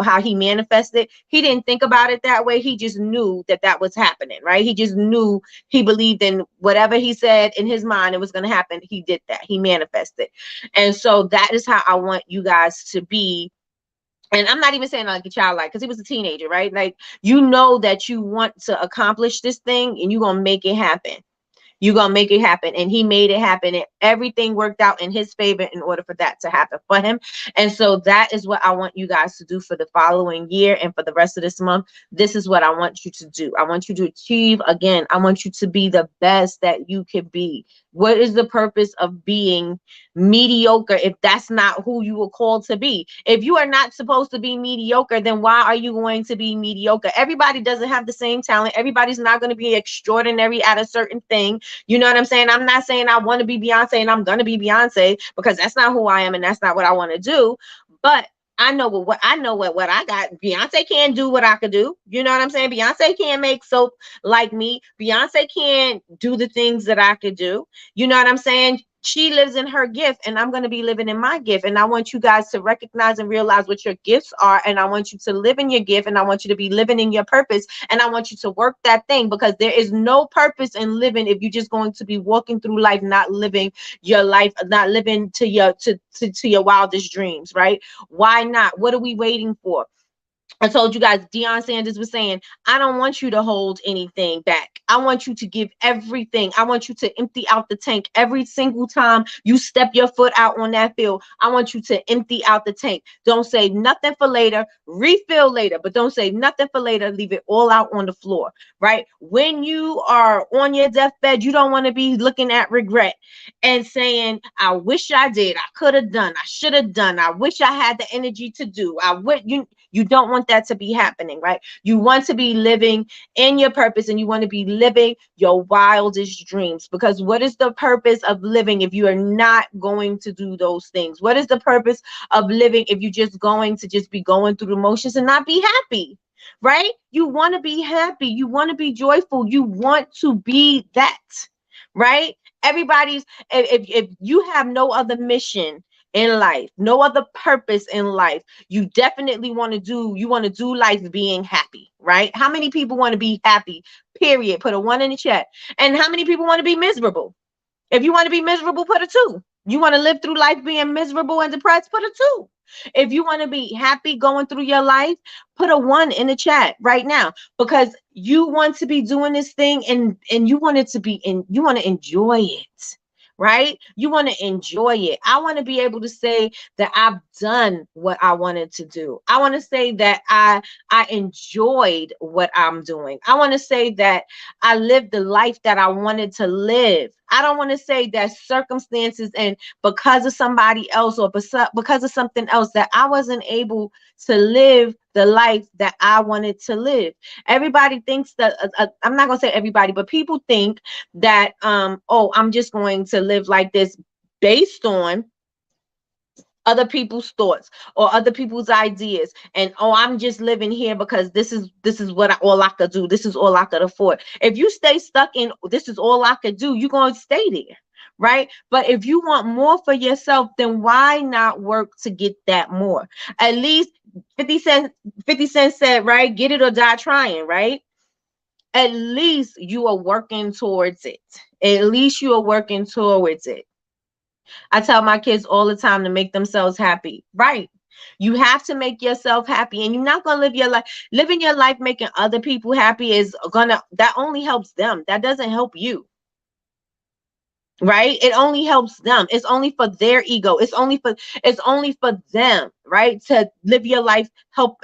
how he manifested. He didn't think about it that way. He just knew that that was happening, right? He just knew, he believed in whatever he said in his mind it was going to happen. He did that. He manifested. And so that is how I want you guys to be. And I'm not even saying like a childlike, because he was a teenager, right? Like, that you want to accomplish this thing and you're going to make it happen. You're going to make it happen. And he made it happen. And everything worked out in his favor in order for that to happen for him. And so that is what I want you guys to do for the following year and for the rest of this month. This is what I want you to do. I want you to achieve. Again, I want you to be the best that you can be. What is the purpose of being mediocre if that's not who you were called to be? If you are not supposed to be mediocre, then why are you going to be mediocre? Everybody doesn't have the same talent. Everybody's not going to be extraordinary at a certain thing. You know what I'm saying? I'm not saying I want to be Beyonce and I'm going to be Beyonce, because that's not who I am and that's not what I want to do. But I know what I got. Beyonce can't do what I could do. You know what I'm saying? Beyonce can't make soap like me. Beyonce can't do the things that I could do. You know what I'm saying? She lives in her gift and I'm going to be living in my gift. And I want you guys to recognize and realize what your gifts are. And I want you to live in your gift, and I want you to be living in your purpose. And I want you to work that thing, because there is no purpose in living if you're just going to be walking through life, not living your life, not living to your wildest dreams, right? Why not? What are we waiting for? I told you guys, Deion Sanders was saying, I don't want you to hold anything back. I want you to give everything. I want you to empty out the tank every single time you step your foot out on that field. I want you to empty out the tank. Don't say nothing for later. Refill later, but don't say nothing for later. Leave it all out on the floor, right? When you are on your deathbed, you don't want to be looking at regret and saying, I wish I did. I could have done. I should have done. I wish I had the energy to do. You don't want that to be happening, right? You want to be living in your purpose, and you want to be living your wildest dreams. Because what is the purpose of living if you are not going to do those things? What is the purpose of living if you're just going to just be going through the motions and not be happy, right? You want to be happy. You want to be joyful. You want to be that, right? If you have no other mission in life, no other purpose in life, you definitely want to do life being happy, right? How many people want to be happy? Period. Put a 1 in the chat. And how many people want to be miserable? If you want to be miserable, put a 2. You want to live through life being miserable and depressed, put a 2. If you want to be happy going through your life, put a 1 in the chat right now, because you want to be doing this thing and you want it to be you want to enjoy it. Right? You want to enjoy it. I want to be able to say that I've done what I wanted to do. I want to say that I enjoyed what I'm doing. I want to say that I lived the life that I wanted to live. I don't want to say that circumstances and because of somebody else or because of something else that I wasn't able to live the life that I wanted to live. Everybody thinks that I'm not going to say everybody, but people think that I'm just going to live like this based on other people's thoughts or other people's ideas, and I'm just living here because this is what all I could do. This is all I could afford. If you stay stuck in this is all I could do, you're going to stay there, right? But if you want more for yourself, then why not work to get that more? At least 50 Cent said, right? Get it or die trying, right? At least you are working towards it. At least you are working towards it. I tell my kids all the time to make themselves happy. Right. You have to make yourself happy, and you're not going to live your life. Living your life making other people happy is gonna, that only helps them. That doesn't help you. Right? It only helps them. It's only for their ego. It's only for them, right? To live your life help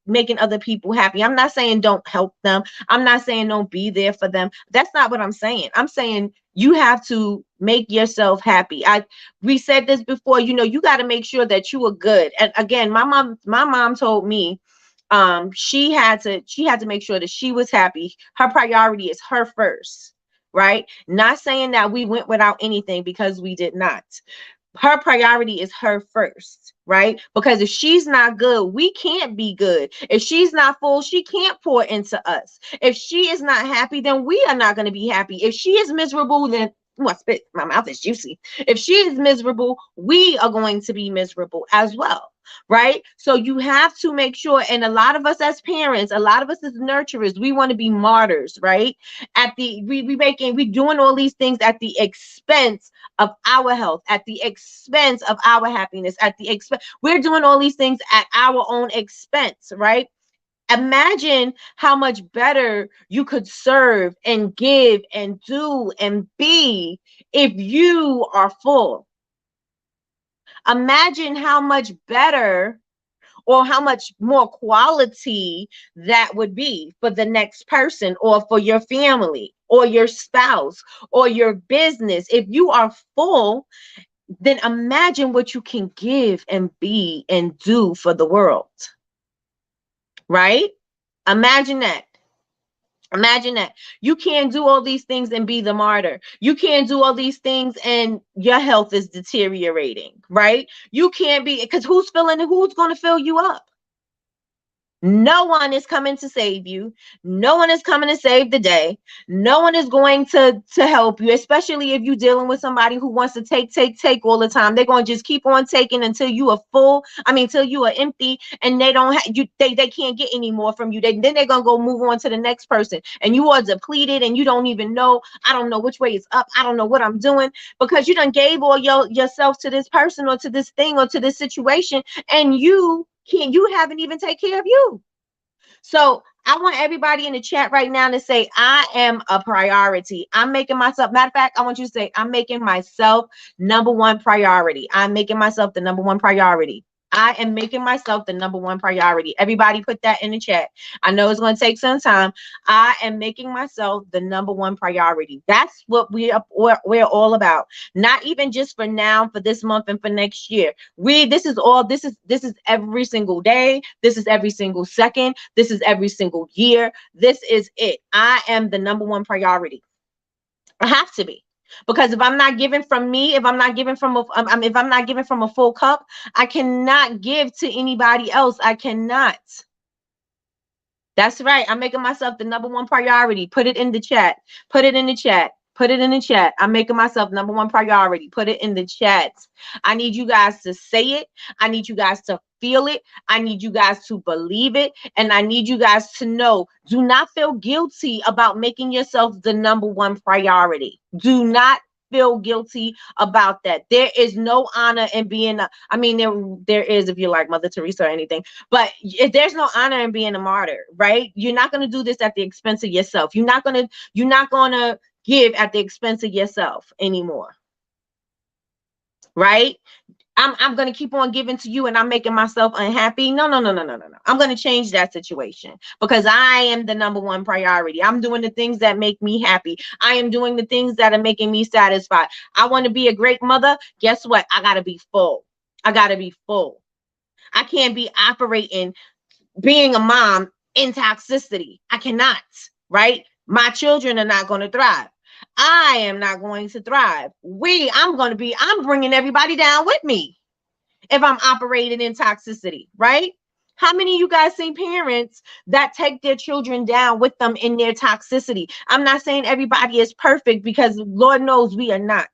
making other people happy. I'm not saying don't help them. I'm not saying don't be there for them. That's not what I'm saying. I'm saying you have to make yourself happy. We said this before, you got to make sure that you are good. And again, my mom told me she had to make sure that she was happy. Her priority is her first, right? Not saying that we went without anything, because we did not. Her priority is her first, right? Because if she's not good, we can't be good. If she's not full, she can't pour into us. If she is not happy, then we are not going to be happy. If she is miserable, then I spit, my mouth is juicy. If she is miserable, we are going to be miserable as well, right? So you have to make sure, and a lot of us as parents, a lot of us as nurturers, we want to be martyrs, right? We doing all these things at the expense of our health, at the expense of our happiness, at the expense. We're doing all these things at our own expense, right? Imagine how much better you could serve and give and do and be if you are full. Imagine how much better or how much more quality that would be for the next person, or for your family, or your spouse, or your business. If you are full, then imagine what you can give and be and do for the world, right? Imagine that. Imagine that. You can't do all these things and be the martyr. You can't do all these things and your health is deteriorating, right? You can't be, because who's going to fill you up? No one is coming to save you. No one is coming to save the day. No one is going to help you, especially if you're dealing with somebody who wants to take all the time. They're going to just keep on taking until you are full. I mean, until you are empty, and they don't have you. They can't get any more from you. Then they're gonna go move on to the next person, and you are depleted, and you don't even know. I don't know which way is up. I don't know what I'm doing, because you done gave all yourself to this person, or to this thing, or to this situation, and you haven't even taken care of you. So I want everybody in the chat right now to say, I am a priority. I'm making myself, matter of fact, I want you to say, I'm making myself number one priority. I'm making myself the number one priority. I am making myself the number one priority. Everybody put that in the chat. I know it's going to take some time. I am making myself the number one priority. That's what we're all about. Not even just for now, for this month, and for next year. This is every single day. This is every single second. This is every single year. This is it. I am the number one priority. I have to be. Because if I'm not giving from me, if I'm not giving from a full cup, I cannot give to anybody else. I cannot. That's right. I'm making myself the number one priority. Put it in the chat. Put it in the chat. Put it in the chat. I'm making myself number one priority. Put it in the chat. I need you guys to say it. I need you guys to feel it. I need you guys to believe it. And I need you guys to know, do not feel guilty about making yourself the number one priority. Do not feel guilty about that. There is no honor in being I mean, there is if you're like Mother Teresa or anything, but there's no honor in being a martyr, right? You're not going to do this at the expense of yourself. You're not going to give at the expense of yourself anymore, right? I'm going to keep on giving to you and I'm making myself unhappy. No. I'm going to change that situation, because I am the number one priority. I'm doing the things that make me happy. I am doing the things that are making me satisfied. I want to be a great mother. Guess what? I got to be full. I got to be full. I can't be operating, being a mom in toxicity. I cannot, right? My children are not going to thrive. I am not going to thrive. I'm bringing everybody down with me if I'm operating in toxicity, right? How many of you guys seen parents that take their children down with them in their toxicity? I'm not saying everybody is perfect, because Lord knows we are not,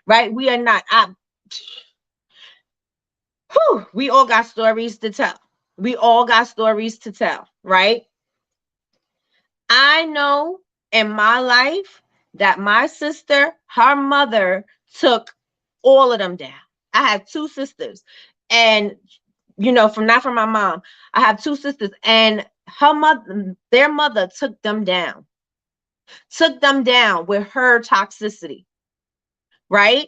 right? We are not. We all got stories to tell. We all got stories to tell, right? I know in my life that my sister, her mother took all of them down. I have two sisters, and from my mom. I have two sisters, and their mother took them down with her toxicity, right?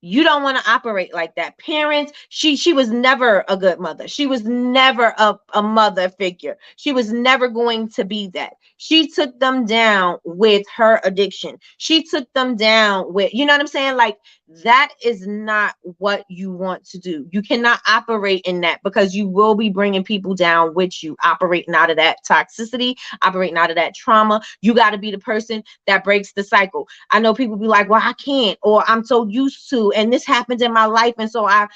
You don't want to operate like that. Parents, she was never a good mother. She was never a mother figure. She was never going to be that. She took them down with her addiction. She took them down with, you know what I'm saying? Like, that is not what you want to do. You cannot operate in that, because you will be bringing people down with you, operating out of that toxicity, operating out of that trauma. You got to be the person that breaks the cycle. I know people be like, well, I can't, or I'm so used to, and this happened in my life, and so I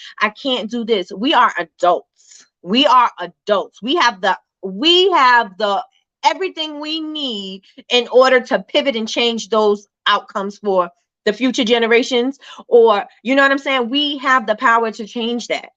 can't do this. We are adults. We are adults. We have the everything we need in order to pivot and change those outcomes for the future generations, or you know what I'm saying? We have the power to change that.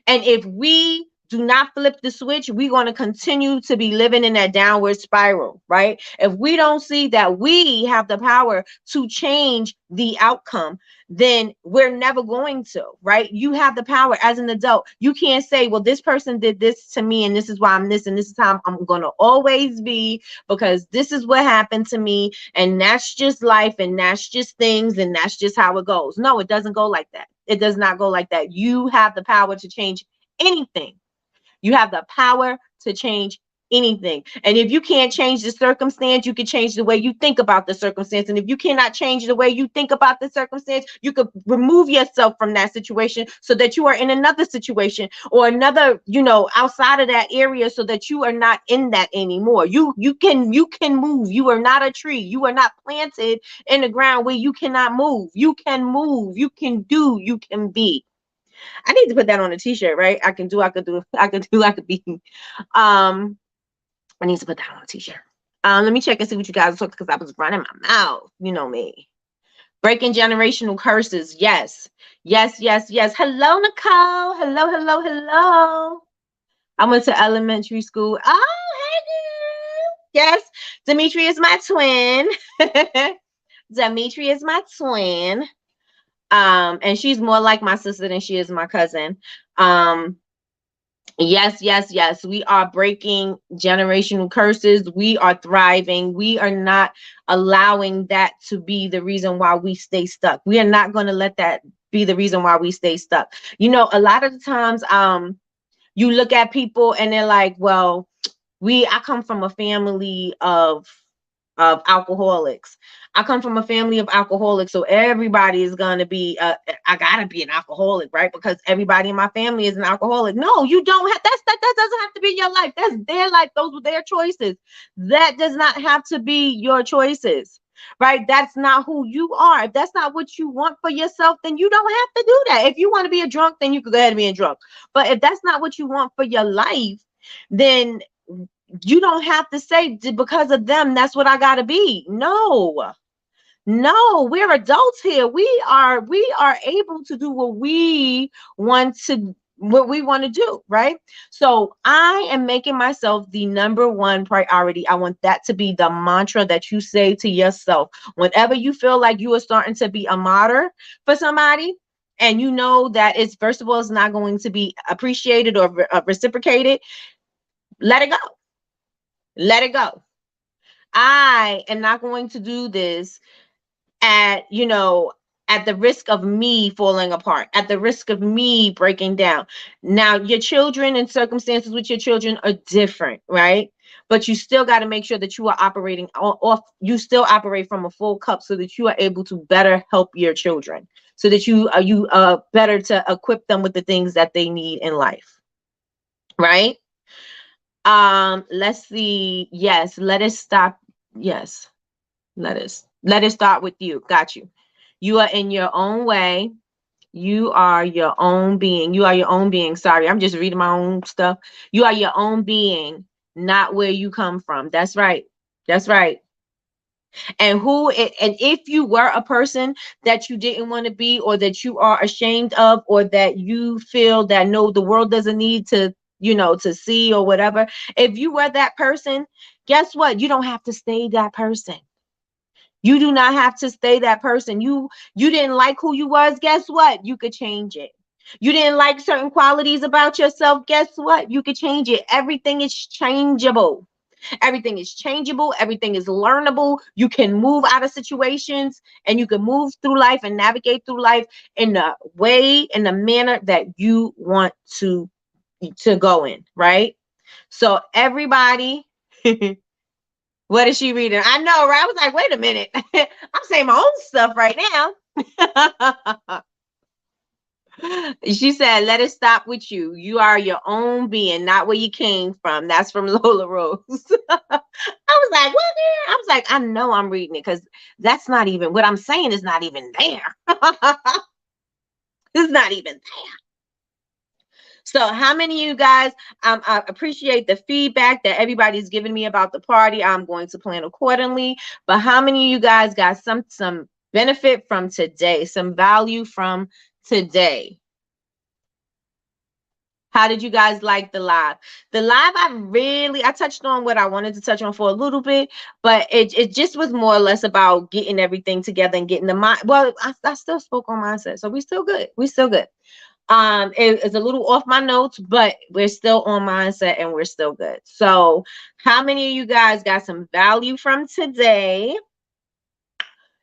And if we do not flip the switch, we're going to continue to be living in that downward spiral, right? If we don't see that we have the power to change the outcome, then we're never going to, right? You have the power as an adult. You can't say, well, this person did this to me, and this is why I'm this, and this is how I'm going to always be, because this is what happened to me, and that's just life, and that's just things, and that's just how it goes. No, it doesn't go like that. It does not go like that. You have the power to change anything. You have the power to change anything. And if you can't change the circumstance, you can change the way you think about the circumstance. And if you cannot change the way you think about the circumstance, you could remove yourself from that situation so that you are in another situation, or another, outside of that area, so that you are not in that anymore. You can move. You are not a tree. You are not planted in the ground where you cannot move. You can move. You can do. You can be. I need to put that on a t-shirt, right? I could be. I need to put that on a t-shirt. Let me check and see what you guys talked, because I was running my mouth. You know me. Breaking generational curses. Yes. Yes, yes, yes. Hello, Nicole. Hello, hello, hello. I went to elementary school. Oh, hey, girl. Yes. Dimitri is my twin. Dimitri is my twin. And she's more like my sister than she is my cousin. Yes, yes, yes. We are breaking generational curses. We are thriving. We are not allowing that to be the reason why we stay stuck. We are not going to let that be the reason why we stay stuck. A lot of the times, you look at people and they're like, well, I come from a family of alcoholics. I come from a family of alcoholics, so everybody is gonna be. I gotta be an alcoholic, right? Because everybody in my family is an alcoholic. No, you don't have. That doesn't have to be your life. That's their life. Those were their choices. That does not have to be your choices, right? That's not who you are. If that's not what you want for yourself, then you don't have to do that. If you want to be a drunk, then you could go ahead and be a drunk. But if that's not what you want for your life, then you don't have to say, because of them, that's what I gotta be. No, we're adults here. We are able to do what we want to do, right? So I am making myself the number one priority. I want that to be the mantra that you say to yourself whenever you feel like you are starting to be a martyr for somebody, and you know that it's, first of all, it's not going to be appreciated or reciprocated. Let it go. Let it go. I am not going to do this at the risk of me falling apart, at the risk of me breaking down. Now, your children and circumstances with your children are different, right? But you still got to make sure that you are operating off. You still operate from a full cup, so that you are able to better help your children, so that you better to equip them with the things that they need in life, right? Let's see. Yes, let us stop. Yes, let us start with you. Got you. You are in your own way. You are your own being. You are your own being. Sorry, I'm just reading my own stuff. You are your own being, not where you come from. That's right. That's right. And if you were a person that you didn't want to be, or that you are ashamed of, or that you feel that, no, the world doesn't need to, to see, or whatever, if you were that person, guess what? You don't have to stay that person. You do not have to stay that person. You didn't like who you was. Guess what? You could change it. You didn't like certain qualities about yourself. Guess what? You could change it. Everything is changeable. Everything is changeable. Everything is learnable. You can move out of situations and you can move through life and navigate through life in the way, in the manner that you want to go in, right? So everybody, what is she reading? I know, right? I was like, wait a minute. I'm saying my own stuff right now. She said, let it stop with you. You are your own being, not where you came from. That's from Lola Rose. I was like, what? I was like, I know I'm reading it because that's not even what I'm saying is not even there. It's not even there. So how many of you guys, I appreciate the feedback that everybody's giving me about the party. I'm going to plan accordingly. But how many of you guys got some benefit from today, some value from today? How did you guys like the live? The live, I touched on what I wanted to touch on for a little bit, but it just was more or less about getting everything together and getting the mind. Well, I still spoke on mindset, so we still good. We still good. It's a little off my notes, but we're still on mindset and we're still good. So how many of you guys got some value from today?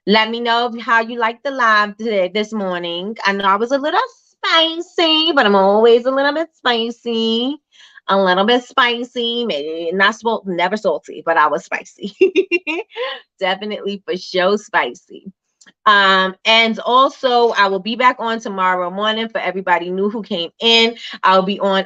Let me know how you like the live today, this morning. I know I was a little spicy, but I'm always a little bit spicy. A little bit spicy, maybe not never salty, but I was spicy. Definitely for sure spicy. And also I will be back on tomorrow morning for everybody new who came in. I'll be on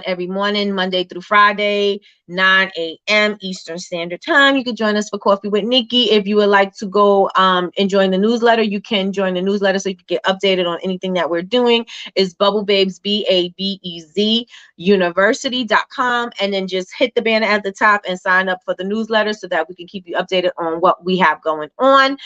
every morning, Monday through Friday, 9 a.m. Eastern Standard Time. You can join us for Coffee with Nikki. If you would like to go and join the newsletter, you can join the newsletter so you can get updated on anything that we're doing. It's Bubble Babes, BABEZ University.com, and then just hit the banner at the top and sign up for the newsletter so that we can keep you updated on what we have going on.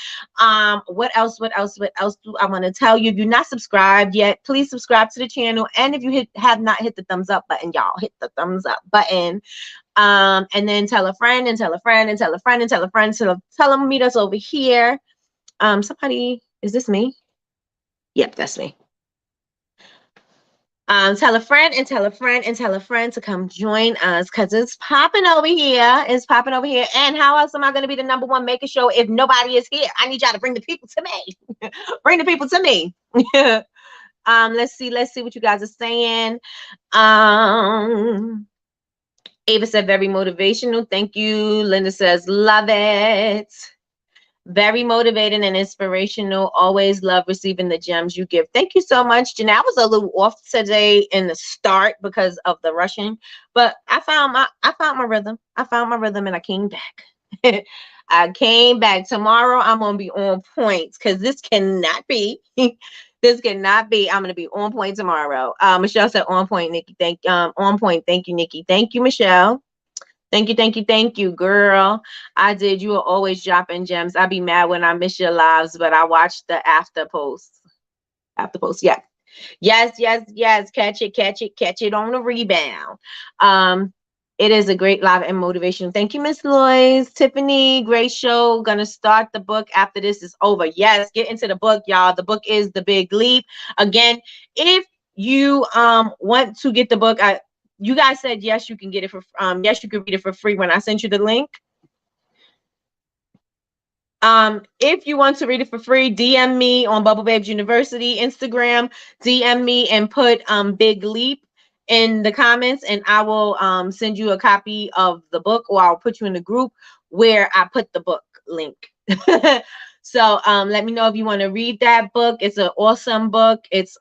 What else do I want to tell you? If you're not subscribed yet, please subscribe to the channel. And if you have not hit the thumbs up button, y'all hit the thumbs up button. And then tell a friend and tell a friend and tell a friend and tell a friend. So tell them meet us over here. Somebody, is this me? Yep, that's me. Tell a friend and tell a friend and tell a friend to come join us because it's popping over here. It's popping over here. And how else am I going to be the #1 maker show if nobody is here? I need y'all to bring the people to me. Bring the people to me. Let's see what you guys are saying. Ava said very motivational. Thank you. Linda says love it. Very motivating and inspirational. Always love receiving the gems you give. Thank you so much, Janelle. I was a little off today in the start because of the rushing, but I found my rhythm. I found my rhythm and I came back. I came back. Tomorrow I'm gonna be on point because this cannot be. This cannot be. I'm gonna be on point tomorrow. Michelle said on point, Nikki. On point. Thank you, Nikki. Thank you, Michelle. Thank you, girl. I did. You are always dropping gems. I be mad when I miss your lives, but I watch the after posts. After posts, yeah. Yes. Catch it on the rebound. It is a great live and motivation. Thank you, Miss Lois. Tiffany, great show. Gonna start the book after this is over. Yes, get into the book, y'all. The book is The Big Leap. Again, if you want to get the book, you guys said yes, you can get it for yes, you can read it for free when I sent you the link. If you want to read it for free, DM me on Bubble Babes University Instagram. DM me and put Big Leap in the comments, and I will send you a copy of the book, or I'll put you in the group where I put the book link. So let me know if you want to read that book. It's an awesome book. It's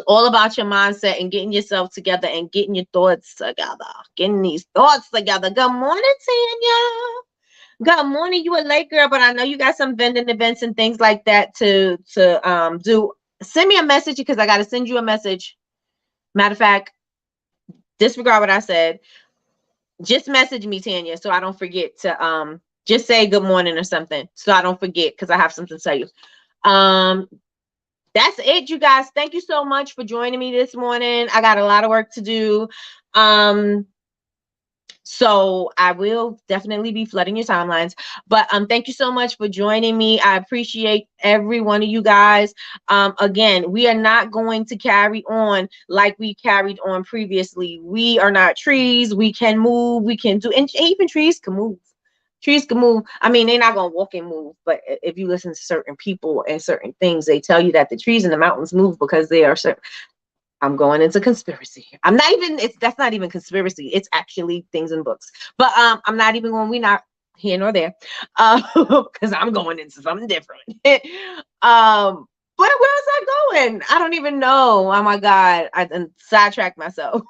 all about your mindset and getting yourself together and getting your thoughts together. Getting these thoughts together. Good morning, Tanya. Good morning. You a late girl, but I know you got some vending events and things like that to do. Send me a message because I got to send you a message. Matter of fact, disregard what I said. Just message me, Tanya, so I don't forget to just say good morning or something so I don't forget because I have something to tell you. That's it, you guys. Thank you so much for joining me this morning. I got a lot of work to do. So I will definitely be flooding your timelines. But thank you so much for joining me. I appreciate every one of you guys. Again, we are not going to carry on like we carried on previously. We are not trees. We can move. We can do, and even trees can move. Trees can move. I mean, they're not gonna walk and move, but if you listen to certain people and certain things, they tell you that the trees and the mountains move because they are certain. I'm going into conspiracy. I'm not even, it's that's not even conspiracy. It's actually things in books. But I'm not even going, we're not here nor there. Because I'm going into something different. But where was I going? I don't even know. Oh my God. I done sidetracked myself.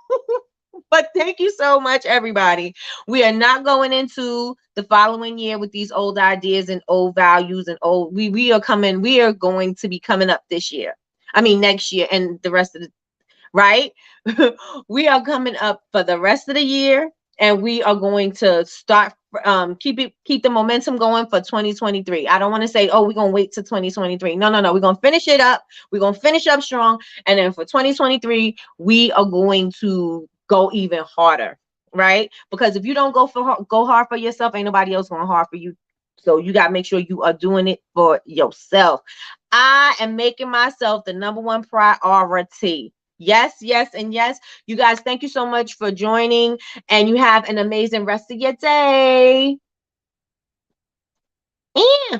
But thank you so much, everybody. We are not going into the following year with these old ideas and old values and old. We are coming. We are going to be coming up this year. I mean next year and the rest of the right? We are coming up for the rest of the year, and we are going to start keep the momentum going for 2023. I don't want to say, oh, we're gonna wait till 2023. No, no, no. We're gonna finish it up. We're gonna finish up strong, and then for 2023, we are going to go even harder, right? Because if you don't go hard for yourself, ain't nobody else going hard for you. So you got to make sure you are doing it for yourself. I am making myself the number one priority. Yes, yes, and yes. You guys, thank you so much for joining, and you have an amazing rest of your day. Yeah.